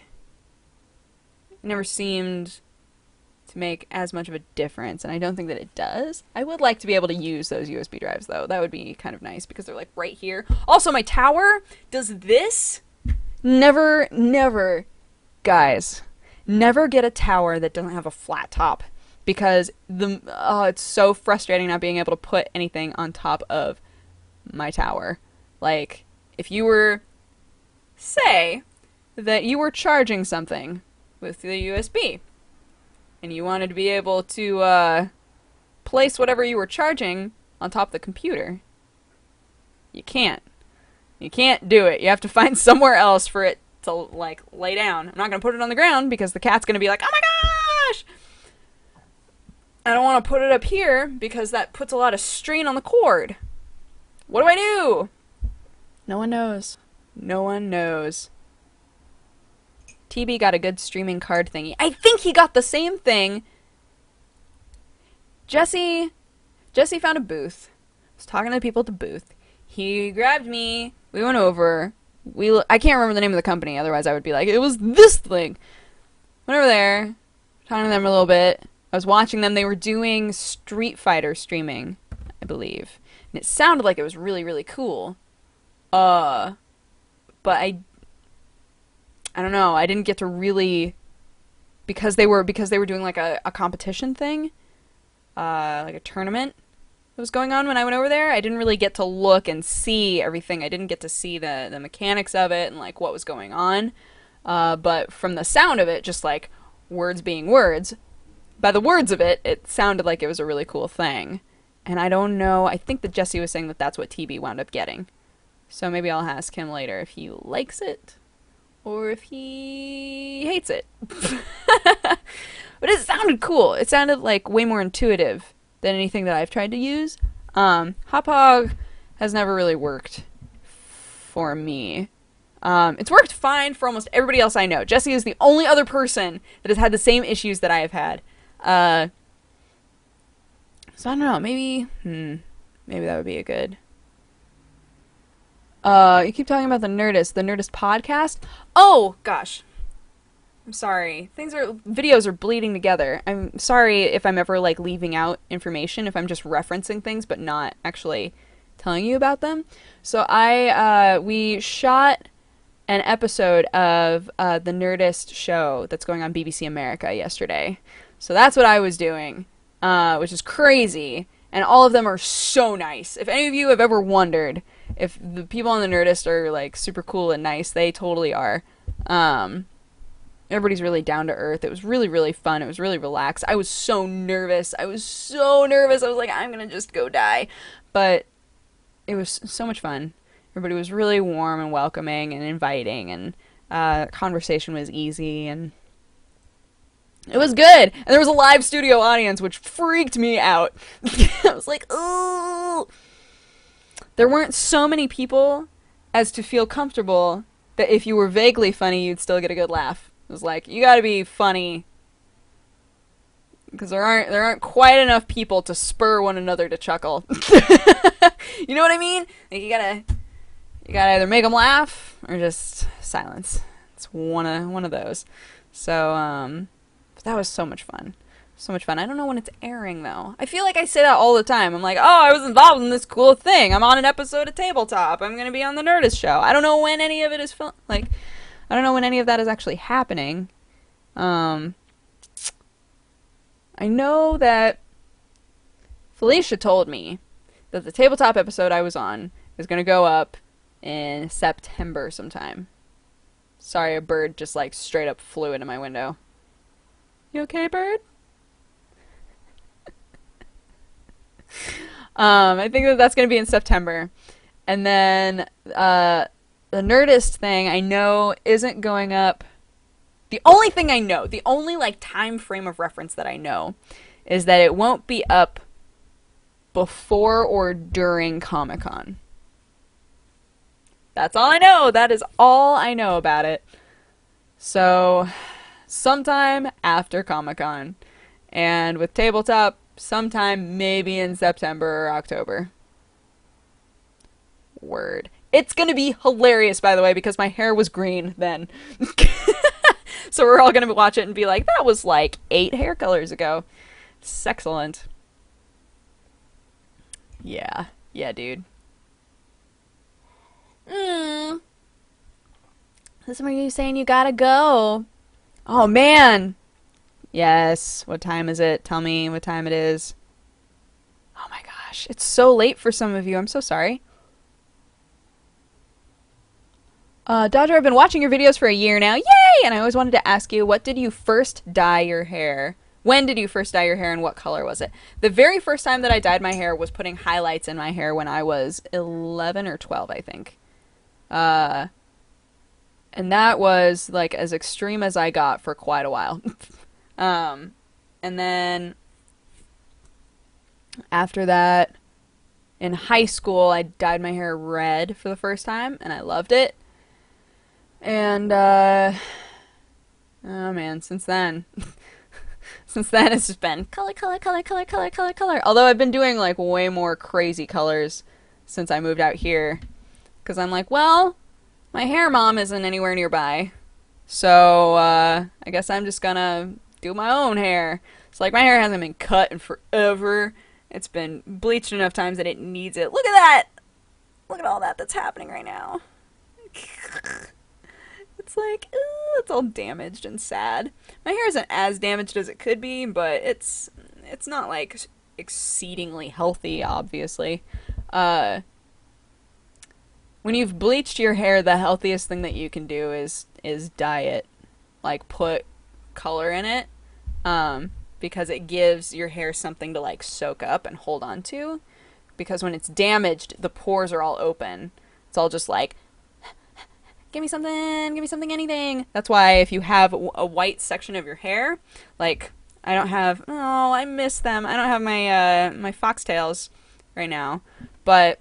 it never seemed to make as much of a difference, and I don't think that it does. I would like to be able to use those USB drives, though. That would be kind of nice, because they're, like, right here. Also, my tower does this. Never, guys, never get a tower that doesn't have a flat top, because it's so frustrating not being able to put anything on top of my tower. Like, if you were, say that you were charging something with the USB and you wanted to be able to place whatever you were charging on top of the computer. You can't. You can't do it. You have to find somewhere else for it to like lay down. I'm not going to put it on the ground because the cat's going to be like, "Oh my gosh!" I don't want to put it up here because that puts a lot of strain on the cord. What do I do? No one knows. No one knows. TB got a good streaming card thingy. I think he got the same thing. Jesse found a booth. I was talking to the people at the booth. He grabbed me. We went over. I can't remember the name of the company, otherwise I would be like, it was this thing. Went over there, talking to them a little bit. I was watching them. They were doing Street Fighter streaming, I believe. And it sounded like it was really, really cool. But I don't know. I didn't get to really, because they were doing like a competition thing, like a tournament that was going on when I went over there. I didn't really get to look and see everything. I didn't get to see the mechanics of it and like what was going on. But from the sound of it, just like words being words, by the words of it, it sounded like it was a really cool thing. And I don't know. I think that Jesse was saying that that's what TB wound up getting. So maybe I'll ask him later if he likes it or if he hates it. But it sounded cool. It sounded like way more intuitive than anything that I've tried to use. Hop Hog has never really worked for me. It's worked fine for almost everybody else I know. Jesse is the only other person that has had the same issues that I have had. So I don't know. Maybe that would be a good. You keep talking about the Nerdist podcast. Oh gosh, I'm sorry. Videos are bleeding together. I'm sorry if I'm ever like leaving out information, if I'm just referencing things but not actually telling you about them. So we shot an episode of the Nerdist show that's going on BBC America yesterday. So that's what I was doing, which is crazy. And all of them are so nice. If any of you have ever wondered if the people on the Nerdist are like super cool and nice, they totally are. Everybody's really down to earth. It was really, really fun. It was really relaxed. I was so nervous. I was like, I'm gonna just go die. But it was so much fun. Everybody was really warm and welcoming and inviting, and conversation was easy, and it was good. And there was a live studio audience, which freaked me out. I was like, ooh. There weren't so many people as to feel comfortable that if you were vaguely funny, you'd still get a good laugh. It was like, you gotta be funny, because there aren't quite enough people to spur one another to chuckle. You know what I mean? Like you gotta either make them laugh or just silence. It's one of those. So that was so much fun. So much fun. I don't know when it's airing though. I feel like I say that all the time. I'm like, oh, I was involved in this cool thing. I'm on an episode of Tabletop. I'm gonna be on the Nerdist show. I don't know when any of it is I don't know when any of that is actually happening. I know that Felicia told me that the Tabletop episode I was on is going to go up in September sometime. Sorry, a bird just like straight up flew into my window. You okay, bird? I think that's going to be in September. And then the Nerdist thing I know isn't going up. The only thing I know, the only like time frame of reference that I know is that it won't be up before or during Comic-Con. That's all I know. That is all I know about it. So, sometime after Comic-Con. And with Tabletop, sometime maybe in September or October. Word. It's gonna be hilarious, by the way, because my hair was green then. So we're all gonna watch it and be like, that was like 8 hair colors ago. It's excellent. Yeah. Yeah, dude. This is where you saying you gotta go. Oh, man. Yes. What time is it? Tell me what time it is. Oh my gosh. It's so late for some of you. I'm so sorry. Dodger, I've been watching your videos for a year now. Yay! And I always wanted to ask you, what did you first dye your hair? When did you first dye your hair and what color was it? The very first time that I dyed my hair was putting highlights in my hair when I was 11 or 12, I think. And that was like as extreme as I got for quite a while. And then After that, in high school, I dyed my hair red for the first time, and I loved it. And, oh man, since then, since then it's just been color, color, color, color, color, color, color. Although I've been doing like way more crazy colors since I moved out here. Because I'm like, well, my hair mom isn't anywhere nearby. So, I guess I'm just gonna do my own hair. So, like, my hair hasn't been cut in forever. It's been bleached enough times that it needs it. Look at that! Look at all that that's happening right now. It's like, ooh, it's all damaged and sad. My hair isn't as damaged as it could be, but it's not like exceedingly healthy, obviously. Uh, when you've bleached your hair, the healthiest thing that you can do is dye it, like put color in it, because it gives your hair something to like soak up and hold on to. Because when it's damaged, the pores are all open. It's all just like, give me something, anything. That's why if you have a white section of your hair, like I don't have, oh, I miss them. I don't have my foxtails right now, but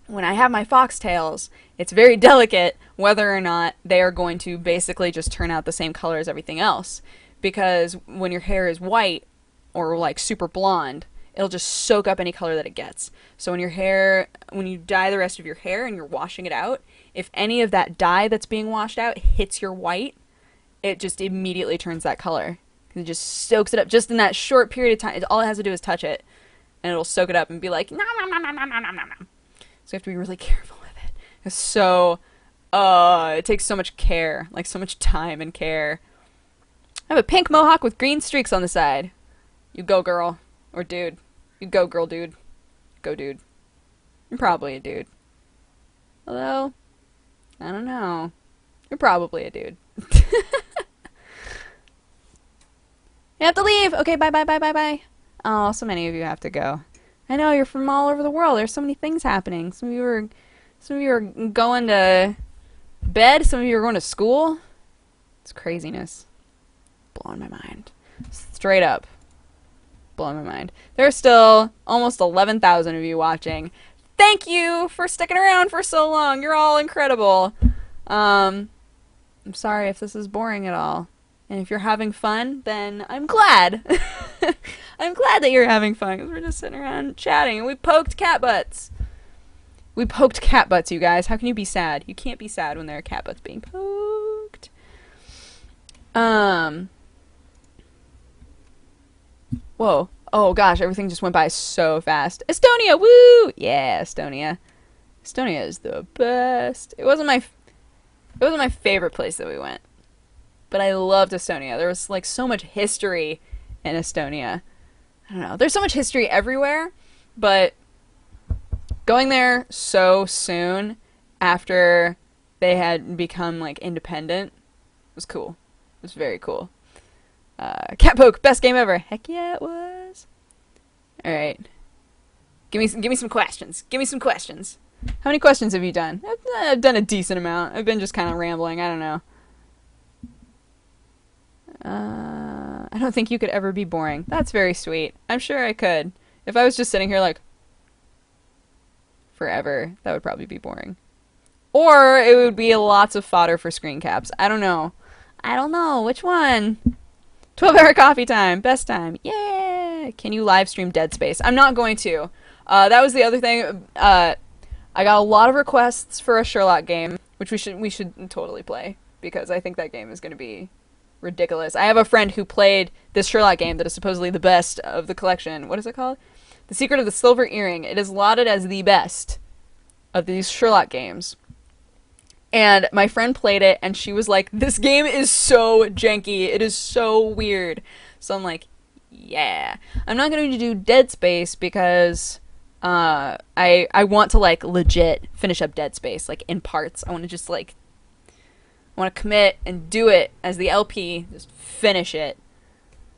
when I have my foxtails, it's very delicate whether or not they are going to basically just turn out the same color as everything else. Because when your hair is white or like super blonde, it'll just soak up any color that it gets. So when you dye the rest of your hair and you're washing it out, if any of that dye that's being washed out hits your white, it just immediately turns that color. It just soaks it up just in that short period of time. All it has to do is touch it, and it'll soak it up and be like, nom, nom, nom, nom, nom, nom, nom, nom. So you have to be really careful with it. It's so, it takes so much care, like so much time and care. I have a pink mohawk with green streaks on the side. You go, girl. Or dude. You go, girl, dude. Go, dude. You're probably a dude. Although, I don't know. You're probably a dude. You have to leave! Okay, bye, bye, bye, bye, bye. Oh, so many of you have to go. I know, you're from all over the world. There's so many things happening. Some of you are going to bed. Some of you are going to school. It's craziness. Blowing my mind. Straight up. Blowing my mind. There's still almost 11,000 of you watching. Thank you for sticking around for so long. You're all incredible. I'm sorry if this is boring at all. And if you're having fun, then I'm glad. I'm glad that you're having fun because we're just sitting around chatting and we poked cat butts. We poked cat butts, you guys. How can you be sad? You can't be sad when there are cat butts being poked. Whoa. Oh gosh, everything just went by so fast. Estonia, woo! Yeah, Estonia. Estonia is the best. It wasn't my favorite place that we went, but I loved Estonia. There was like so much history in Estonia. I don't know. There's so much history everywhere, but going there so soon after they had become like independent was cool. It was very cool. Cat poke, best game ever. Heck yeah, it was. All right, give me some questions. Give me some questions. How many questions have you done? I've done a decent amount. I've been just kind of rambling. I don't know. I don't think you could ever be boring. That's very sweet. I'm sure I could. If I was just sitting here like forever, that would probably be boring. Or it would be lots of fodder for screen caps. I don't know. I don't know. Which one? 12-hour coffee time. Best time. Yeah. Can you live stream Dead Space? I'm not going to. That was the other thing. I got a lot of requests for a Sherlock game, which we should totally play because I think that game is going to be ridiculous. I have a friend who played this Sherlock game that is supposedly the best of the collection. What is it called? The Secret of the Silver Earring. It is lauded as the best of these Sherlock games. And my friend played it, and she was like, this game is so janky. It is so weird. So I'm like, yeah. I'm not going to do Dead Space because I want to, like, legit finish up Dead Space, like, in parts. I want to just, like, I want to commit and do it as the LP. Just finish it.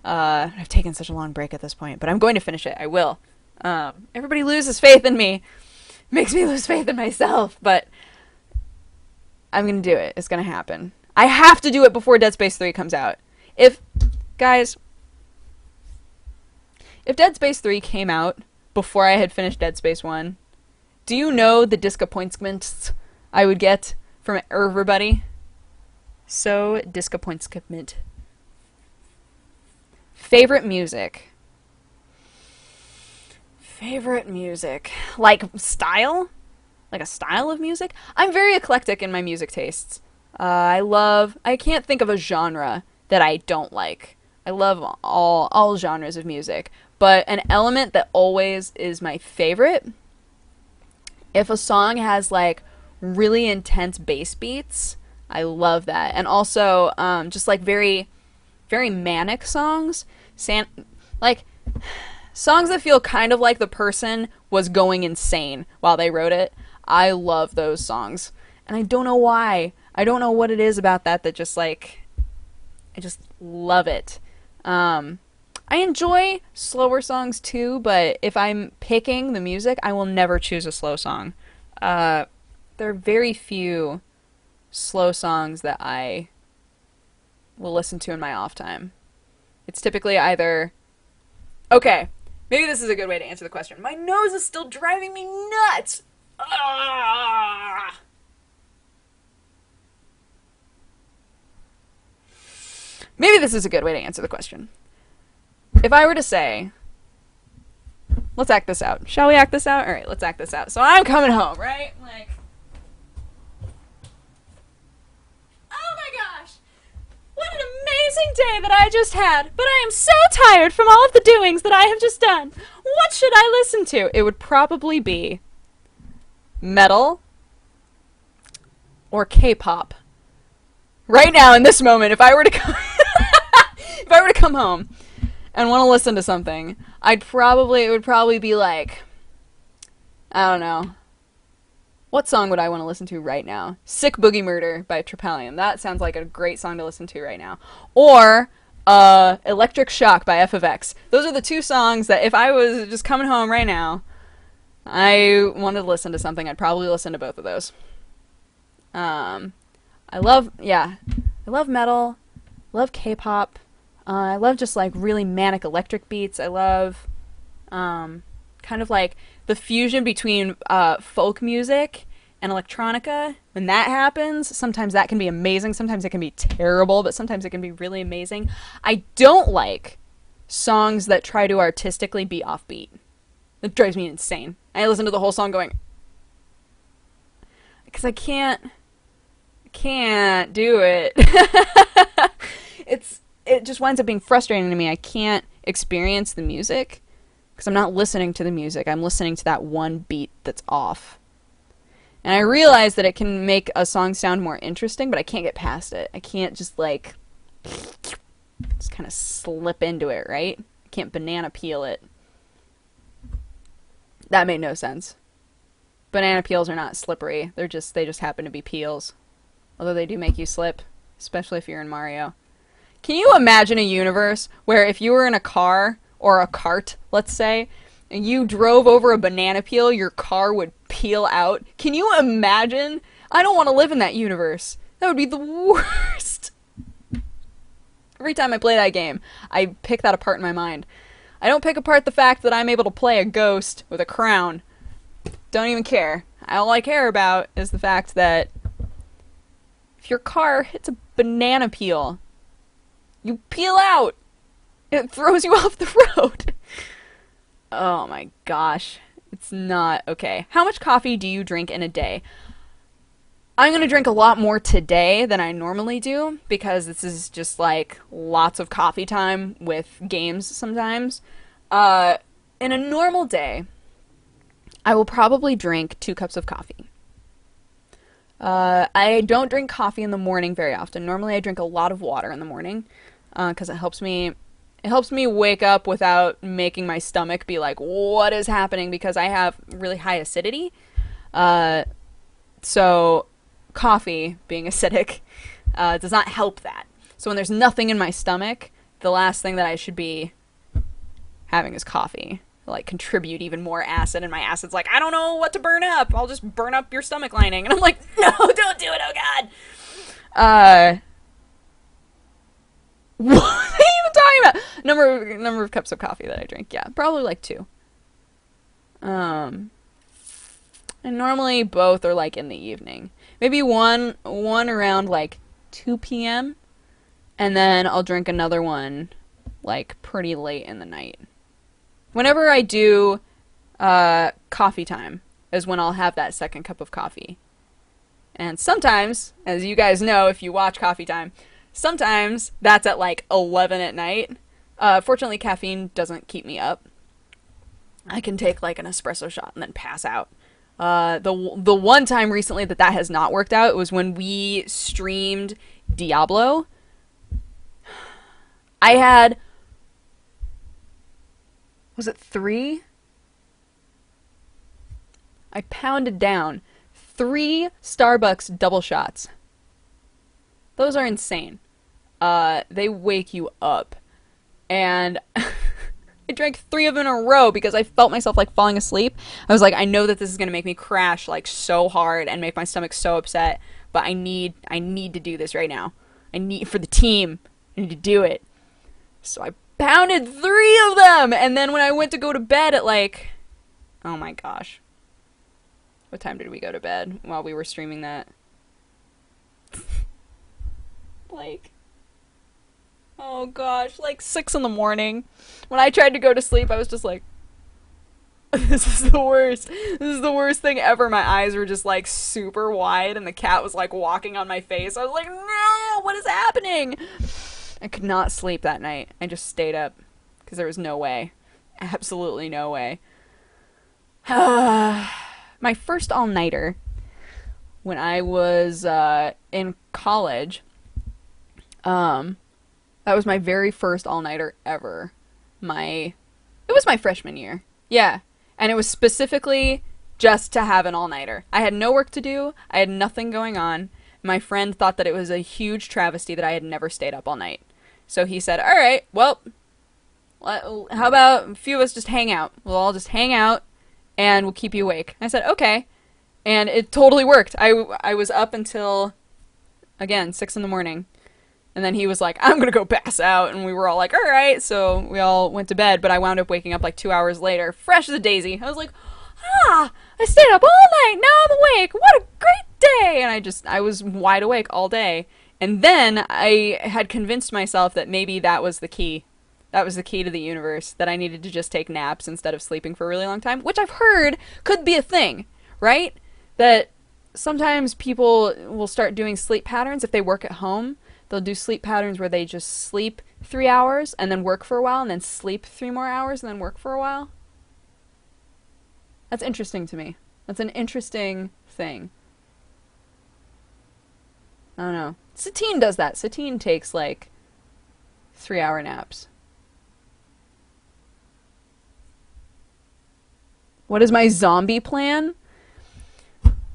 I've taken such a long break at this point, but I'm going to finish it. I will. Everybody loses faith in me. Makes me lose faith in myself, but I'm going to do it. It's going to happen. I have to do it before Dead Space 3 comes out. Guys, If Dead Space 3 came out before I had finished Dead Space 1, do you know the disappointments I would get from everybody? So disappointment. Favorite music. Favorite music. Like style? Like a style of music? I'm very eclectic in my music tastes. I can't think of a genre that I don't like. I love all genres of music. But an element that always is my favorite, if a song has like really intense bass beats, I love that. And also, just like very, very manic songs. Like, songs that feel kind of like the person was going insane while they wrote it. I love those songs. And I don't know why. I don't know what it is about that just like, I just love it. I enjoy slower songs too, but if I'm picking the music, I will never choose a slow song. There are very few slow songs that I will listen to in my off time. It's typically either... Okay, maybe this is a good way to answer the question. My nose is still driving me nuts! Ah! Maybe this is a good way to answer the question. If I were to say, let's act this out. Shall we act this out? Alright, let's act this out. So I'm coming home, right? Like, oh my gosh! What an amazing day that I just had! But I am so tired from all of the doings that I have just done. What should I listen to? It would probably be metal or K-pop. Right now, in this moment, if I were to come if I were to come home and want to listen to something, it would probably be like, I don't know. What song would I want to listen to right now? Sick Boogie Murder by Tropalium. That sounds like a great song to listen to right now. Or Electric Shock by F of X. Those are the two songs that if I was just coming home right now, I wanted to listen to something, I'd probably listen to both of those. I love metal, love K-pop. I love just like really manic electric beats. I love kind of like the fusion between folk music and electronica. When that happens, sometimes that can be amazing, sometimes it can be terrible, but sometimes it can be really amazing. I don't like songs that try to artistically be offbeat. It drives me insane. I listen to the whole song going, because I can't do it. It just winds up being frustrating to me. I can't experience the music because I'm not listening to the music. I'm listening to that one beat that's off. And I realize that it can make a song sound more interesting, but I can't get past it. I can't just like just kind of slip into it, right? I can't banana peel it. That made no sense. Banana peels are not slippery. They just happen to be peels. Although they do make you slip, especially if you're in Mario. Can you imagine a universe where if you were in a car, or a cart, let's say, and you drove over a banana peel, your car would peel out? Can you imagine? I don't want to live in that universe. That would be the worst. Every time I play that game, I pick that apart in my mind. I don't pick apart the fact that I'm able to play a ghost with a crown. Don't even care. All I care about is the fact that if your car hits a banana peel, you peel out. It throws you off the road. Oh my gosh. It's not okay. How much coffee do you drink in a day? I'm going to drink a lot more today than I normally do because this is just like lots of coffee time with games sometimes. In a normal day, I will probably drink 2 cups of coffee. I don't drink coffee in the morning very often. Normally I drink a lot of water in the morning because it helps me wake up without making my stomach be like, what is happening? Because I have really high acidity. So coffee, being acidic, does not help that. So when there's nothing in my stomach, the last thing that I should be having is coffee. Like contribute even more acid, and my acid's like, I don't know what to burn up. I'll just burn up your stomach lining. And I'm like, no, don't do it. Oh God. What are you even talking about? Number of cups of coffee that I drink. Yeah, probably like 2. And normally both are like in the evening. Maybe one around like 2 p.m. and then I'll drink another one like pretty late in the night. Whenever I do coffee time is when I'll have that second cup of coffee. And sometimes, as you guys know if you watch Coffee Time, sometimes that's at like 11 at night. Fortunately, caffeine doesn't keep me up. I can take like an espresso shot and then pass out. The one time recently that has not worked out was when we streamed Diablo. I had, was it 3? I pounded down 3 Starbucks double shots. Those are insane. They wake you up. And I drank 3 of them in a row because I felt myself like falling asleep. I was like, I know that this is going to make me crash like so hard and make my stomach so upset, but I need to do this right now. I need, for the team, I need to do it. So I pounded 3 of them, and then when I went to go to bed at like, oh my gosh. What time did we go to bed while we were streaming that? Like, oh gosh, like 6 in the morning. When I tried to go to sleep, I was just like, this is the worst. This is the worst thing ever. My eyes were just like super wide and the cat was like walking on my face. I was like, no, what is happening? I could not sleep that night. I just stayed up because there was no way. Absolutely no way. My first all-nighter when I was in college, that was my very first all-nighter ever. It was my freshman year. Yeah. And it was specifically just to have an all-nighter. I had no work to do. I had nothing going on. My friend thought that it was a huge travesty that I had never stayed up all night. So he said, all right, well, how about a few of us just hang out? We'll all just hang out and we'll keep you awake. I said, okay. And it totally worked. I was up until, again, 6 in the morning. And then he was like, I'm going to go pass out. And we were all like, all right. So we all went to bed. But I wound up waking up like 2 hours later, fresh as a daisy. I was like, I stayed up all night. Now I'm awake. What a great day. And I was wide awake all day. And then I had convinced myself that maybe that was the key. That was the key to the universe. That I needed to just take naps instead of sleeping for a really long time. Which I've heard could be a thing, right? That sometimes people will start doing sleep patterns if they work at home. They'll do sleep patterns where they just sleep 3 hours and then work for a while and then sleep 3 more hours and then work for a while. That's interesting to me. That's an interesting thing. I don't know. Satine does that. Satine takes like 3-hour naps. What is my zombie plan?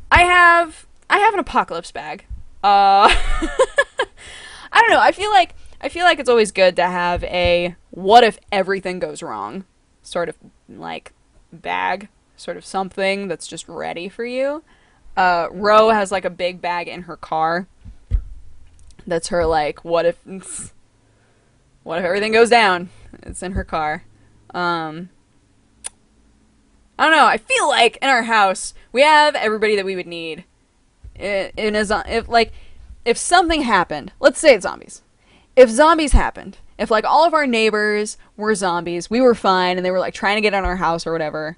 I have an apocalypse bag. I don't know. I feel like it's always good to have a what if everything goes wrong sort of like bag, sort of something that's just ready for you. Ro has like a big bag in her car. That's her like what if everything goes down? It's in her car. I don't know. I feel like in our house we have everybody that we would need. If something happened, let's say it's zombies. If zombies happened, if like all of our neighbors were zombies, we were fine and they were like trying to get in our house or whatever,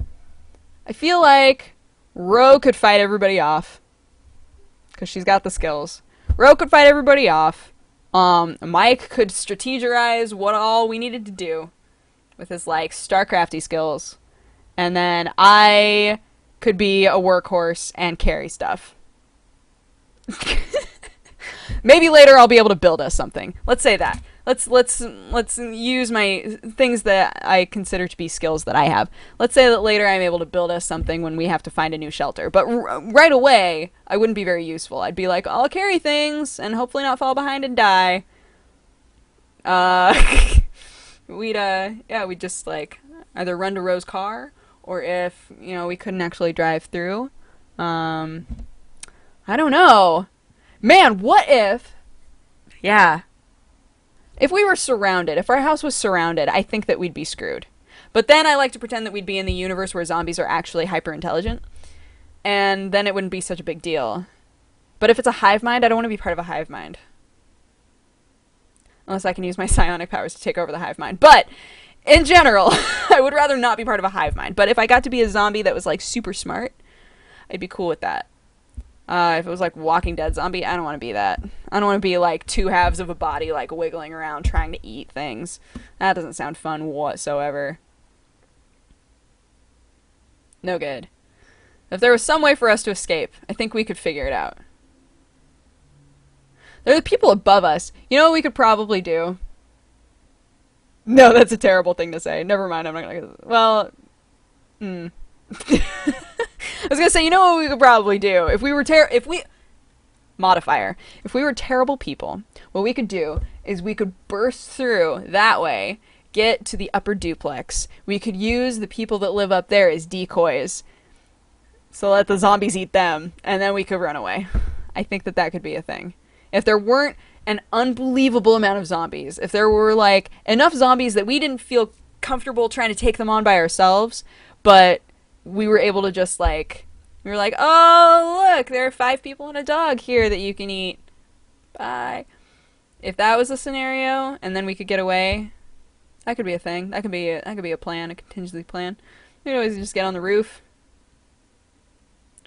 I feel like Ro could fight everybody off because she's got the skills. Ro could fight everybody off. Mike could strategize what all we needed to do with his like StarCrafty skills. And then I could be a workhorse and carry stuff. Maybe later I'll be able to build us something. Let's say that. Let's use my things that I consider to be skills that I have. Let's say that later I'm able to build us something when we have to find a new shelter. But right away, I wouldn't be very useful. I'd be like, I'll carry things and hopefully not fall behind and die. We'd just like either run to Ro's car or if, we couldn't actually drive through. I don't know. Man, what if... Yeah. If we were surrounded, if our house was surrounded, I think that we'd be screwed. But then I like to pretend that we'd be in the universe where zombies are actually hyper intelligent, and then it wouldn't be such a big deal. But if it's a hive mind, I don't want to be part of a hive mind. Unless I can use my psionic powers to take over the hive mind. But in general, I would rather not be part of a hive mind. But if I got to be a zombie that was like super smart, I'd be cool with that. If it was like Walking Dead zombie, I don't want to be that. I don't want to be like two halves of a body like wiggling around trying to eat things. That doesn't sound fun whatsoever. No good. If there was some way for us to escape, I think we could figure it out. There are the people above us. You know what we could probably do? No, that's a terrible thing to say. Never mind, I'm not gonna... Well... I was gonna say, you know what we could probably do? If we were Modifier. If we were terrible people, what we could do is we could burst through that way, get to the upper duplex. We could use the people that live up there as decoys. So let the zombies eat them, and then we could run away. I think that that could be a thing. If there weren't an unbelievable amount of zombies, if there were, like, enough zombies that we didn't feel comfortable trying to take them on by ourselves, but we were able to just, like, we were like, oh, look, there are 5 people and a dog here that you can eat. Bye. If that was a scenario, and then we could get away, that could be a thing. That could be a plan, a contingency plan. We could always just get on the roof.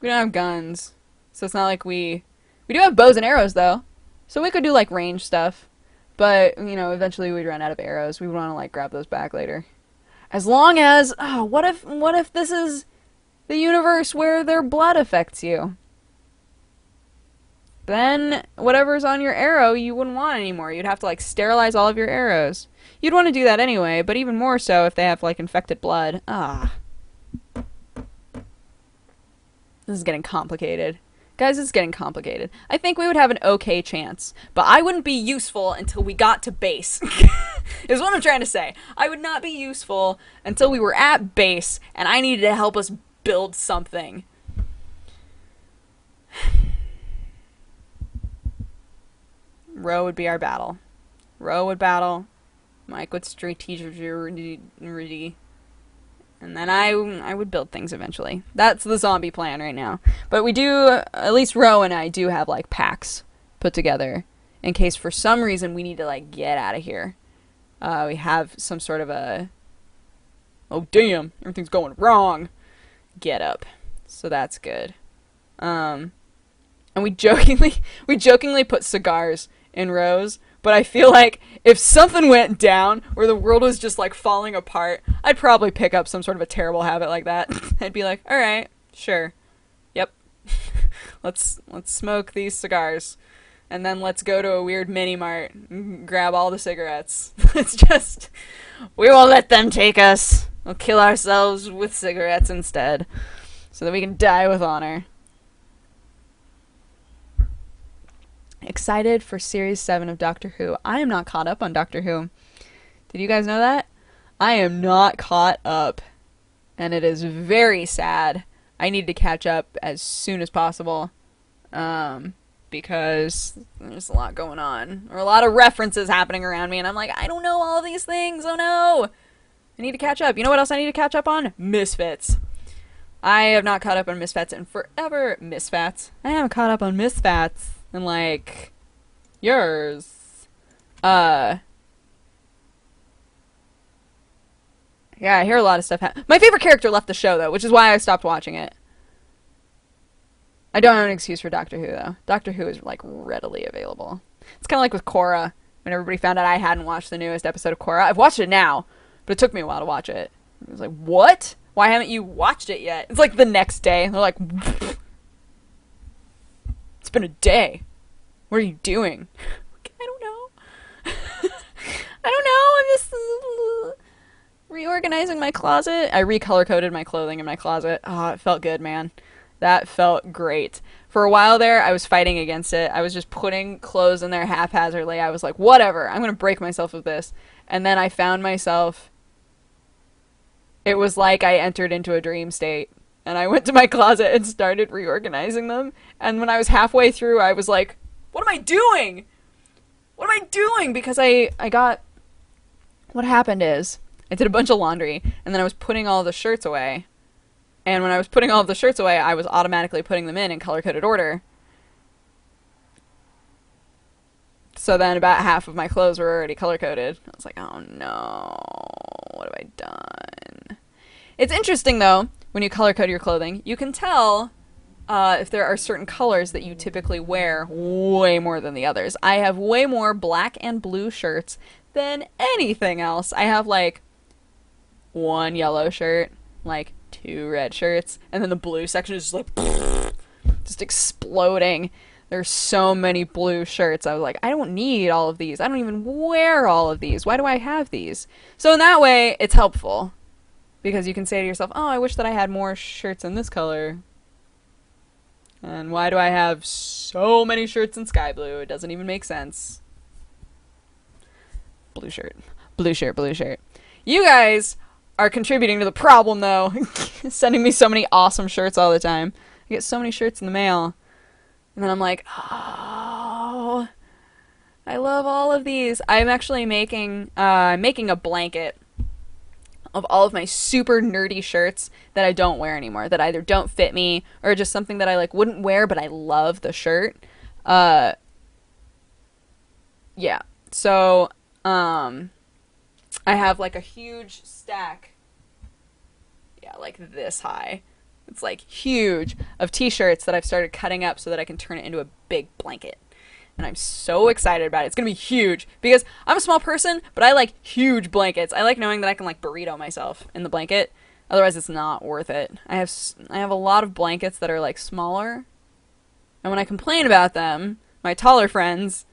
We don't have guns, so it's not like we do have bows and arrows, though. So we could do, like, range stuff. But, you know, eventually we'd run out of arrows. We would want to, like, grab those back later. As long as... Oh, what if this is the universe where their blood affects you? Then whatever's on your arrow you wouldn't want anymore. You'd have to, like, sterilize all of your arrows. You'd want to do that anyway, but even more so if they have, like, infected blood. Ah. This is getting complicated. Guys, it's getting complicated. I think we would have an okay chance, but I wouldn't be useful until we got to base. Is what I'm trying to say. I would not be useful until we were at base, and I needed to help us build something. Ro would be our battle. Ro would battle. Mike would strategically... And then I would build things eventually. That's the zombie plan right now. But we do, at least Ro and I do have, like, packs put together in case for some reason we need to, like, get out of here. We have some sort of a, oh damn, everything's going wrong, get up. So that's good. And we jokingly put cigars in Ro's. But I feel like if something went down where the world was just, like, falling apart, I'd probably pick up some sort of a terrible habit like that. I'd be like, all right, sure. Yep. let's smoke these cigars. And then let's go to a weird mini-mart and grab all the cigarettes. We won't let them take us. We'll kill ourselves with cigarettes instead. So that we can die with honor. Excited for Series 7 of Doctor Who. I am not caught up on Doctor Who. Did you guys know that? I am not caught up. And it is very sad. I need to catch up as soon as possible. Because there's a lot going on. Or a lot of references happening around me. And I'm like, I don't know all of these things. Oh no! I need to catch up. You know what else I need to catch up on? Misfits. I have not caught up on Misfits in forever. Misfats. I haven't caught up on Misfats. And, like, yours. Yeah, I hear a lot of stuff. My favorite character left the show, though, which is why I stopped watching it. I don't have an excuse for Doctor Who, though. Doctor Who is, like, readily available. It's kind of like with Korra, when everybody found out I hadn't watched the newest episode of Korra. I've watched it now, but it took me a while to watch it. It was like, what? Why haven't you watched it yet? It's like the next day. They're like... It's been a day. What are you doing? I don't know. I don't know. I'm just reorganizing my closet. I recolor-coded my clothing in my closet. Oh, it felt good, man. That felt great. For a while there, I was fighting against it. I was just putting clothes in there haphazardly. I was like, whatever. I'm going to break myself with this. And then I found myself... It was like I entered into a dream state. And I went to my closet and started reorganizing them. And when I was halfway through, I was like, what am I doing? what am I doing? Because I got, what happened is, I did a bunch of laundry, and then I was putting all the shirts away. And when I was putting all of the shirts away, I was automatically putting them in color-coded order. So then about half of my clothes were already color-coded. I was like, oh no, what have I done? It's interesting, though, when you color-code your clothing, you can tell if there are certain colors that you typically wear way more than the others. I have way more black and blue shirts than anything else. I have, like, one yellow shirt, like, 2 red shirts, and then the blue section is just like, just exploding. There's so many blue shirts. I was like, I don't need all of these. I don't even wear all of these. Why do I have these? So in that way, it's helpful. Because you can say to yourself, oh, I wish that I had more shirts in this color. And why do I have so many shirts in sky blue? It doesn't even make sense. Blue shirt. Blue shirt, blue shirt. You guys are contributing to the problem, though. Sending me so many awesome shirts all the time. I get so many shirts in the mail. And then I'm like, oh, I love all of these. I'm actually making a blanket of all of my super nerdy shirts that I don't wear anymore, that either don't fit me or just something that I like wouldn't wear, but I love the shirt. Yeah. So, I have like a huge stack. Yeah, like this high. It's like huge of t-shirts that I've started cutting up so that I can turn it into a big blanket. And I'm so excited about it. It's going to be huge because I'm a small person, but I like huge blankets. I like knowing that I can like burrito myself in the blanket. Otherwise, it's not worth it. I have a lot of blankets that are like smaller. And when I complain about them, my taller friends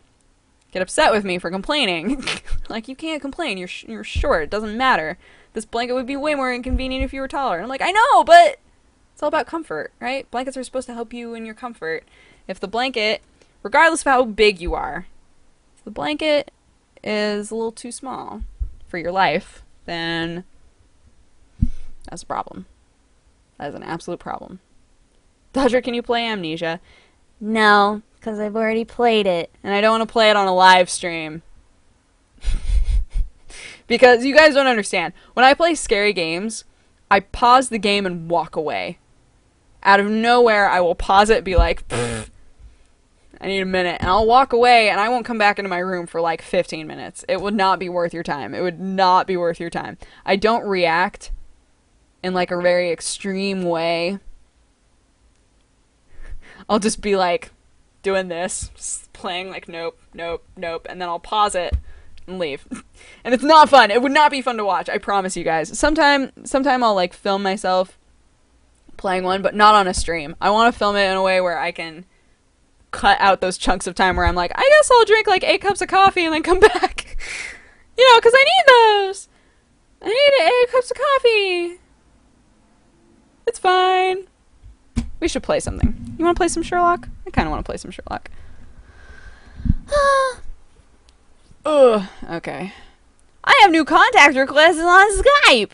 get upset with me for complaining. Like, you can't complain. You're short. It doesn't matter. This blanket would be way more inconvenient if you were taller. And I'm like, I know, but it's all about comfort, right? Blankets are supposed to help you in your comfort. If the blanket, regardless of how big you are, if the blanket is a little too small for your life, then that's a problem. That is an absolute problem. Dodger, can you play Amnesia? No, because I've already played it. And I don't want to play it on a live stream. Because you guys don't understand. When I play scary games, I pause the game and walk away. Out of nowhere, I will pause it and be like, I need a minute. And I'll walk away, and I won't come back into my room for like 15 minutes. It would not be worth your time. It would not be worth your time. I don't react in like a very extreme way. I'll just be like doing this, just playing like nope, nope, nope, and then I'll pause it and leave. And it's not fun. It would not be fun to watch. I promise you guys. Sometime I'll like film myself playing one, but not on a stream. I want to film it in a way where I can cut out those chunks of time where I'm like, I guess I'll drink like 8 cups of coffee and then come back. You know, because I need those. I need 8 cups of coffee. It's fine. We should play something. You want to play some Sherlock? I kind of want to play some Sherlock. Ugh. Okay. I have new contact requests on Skype.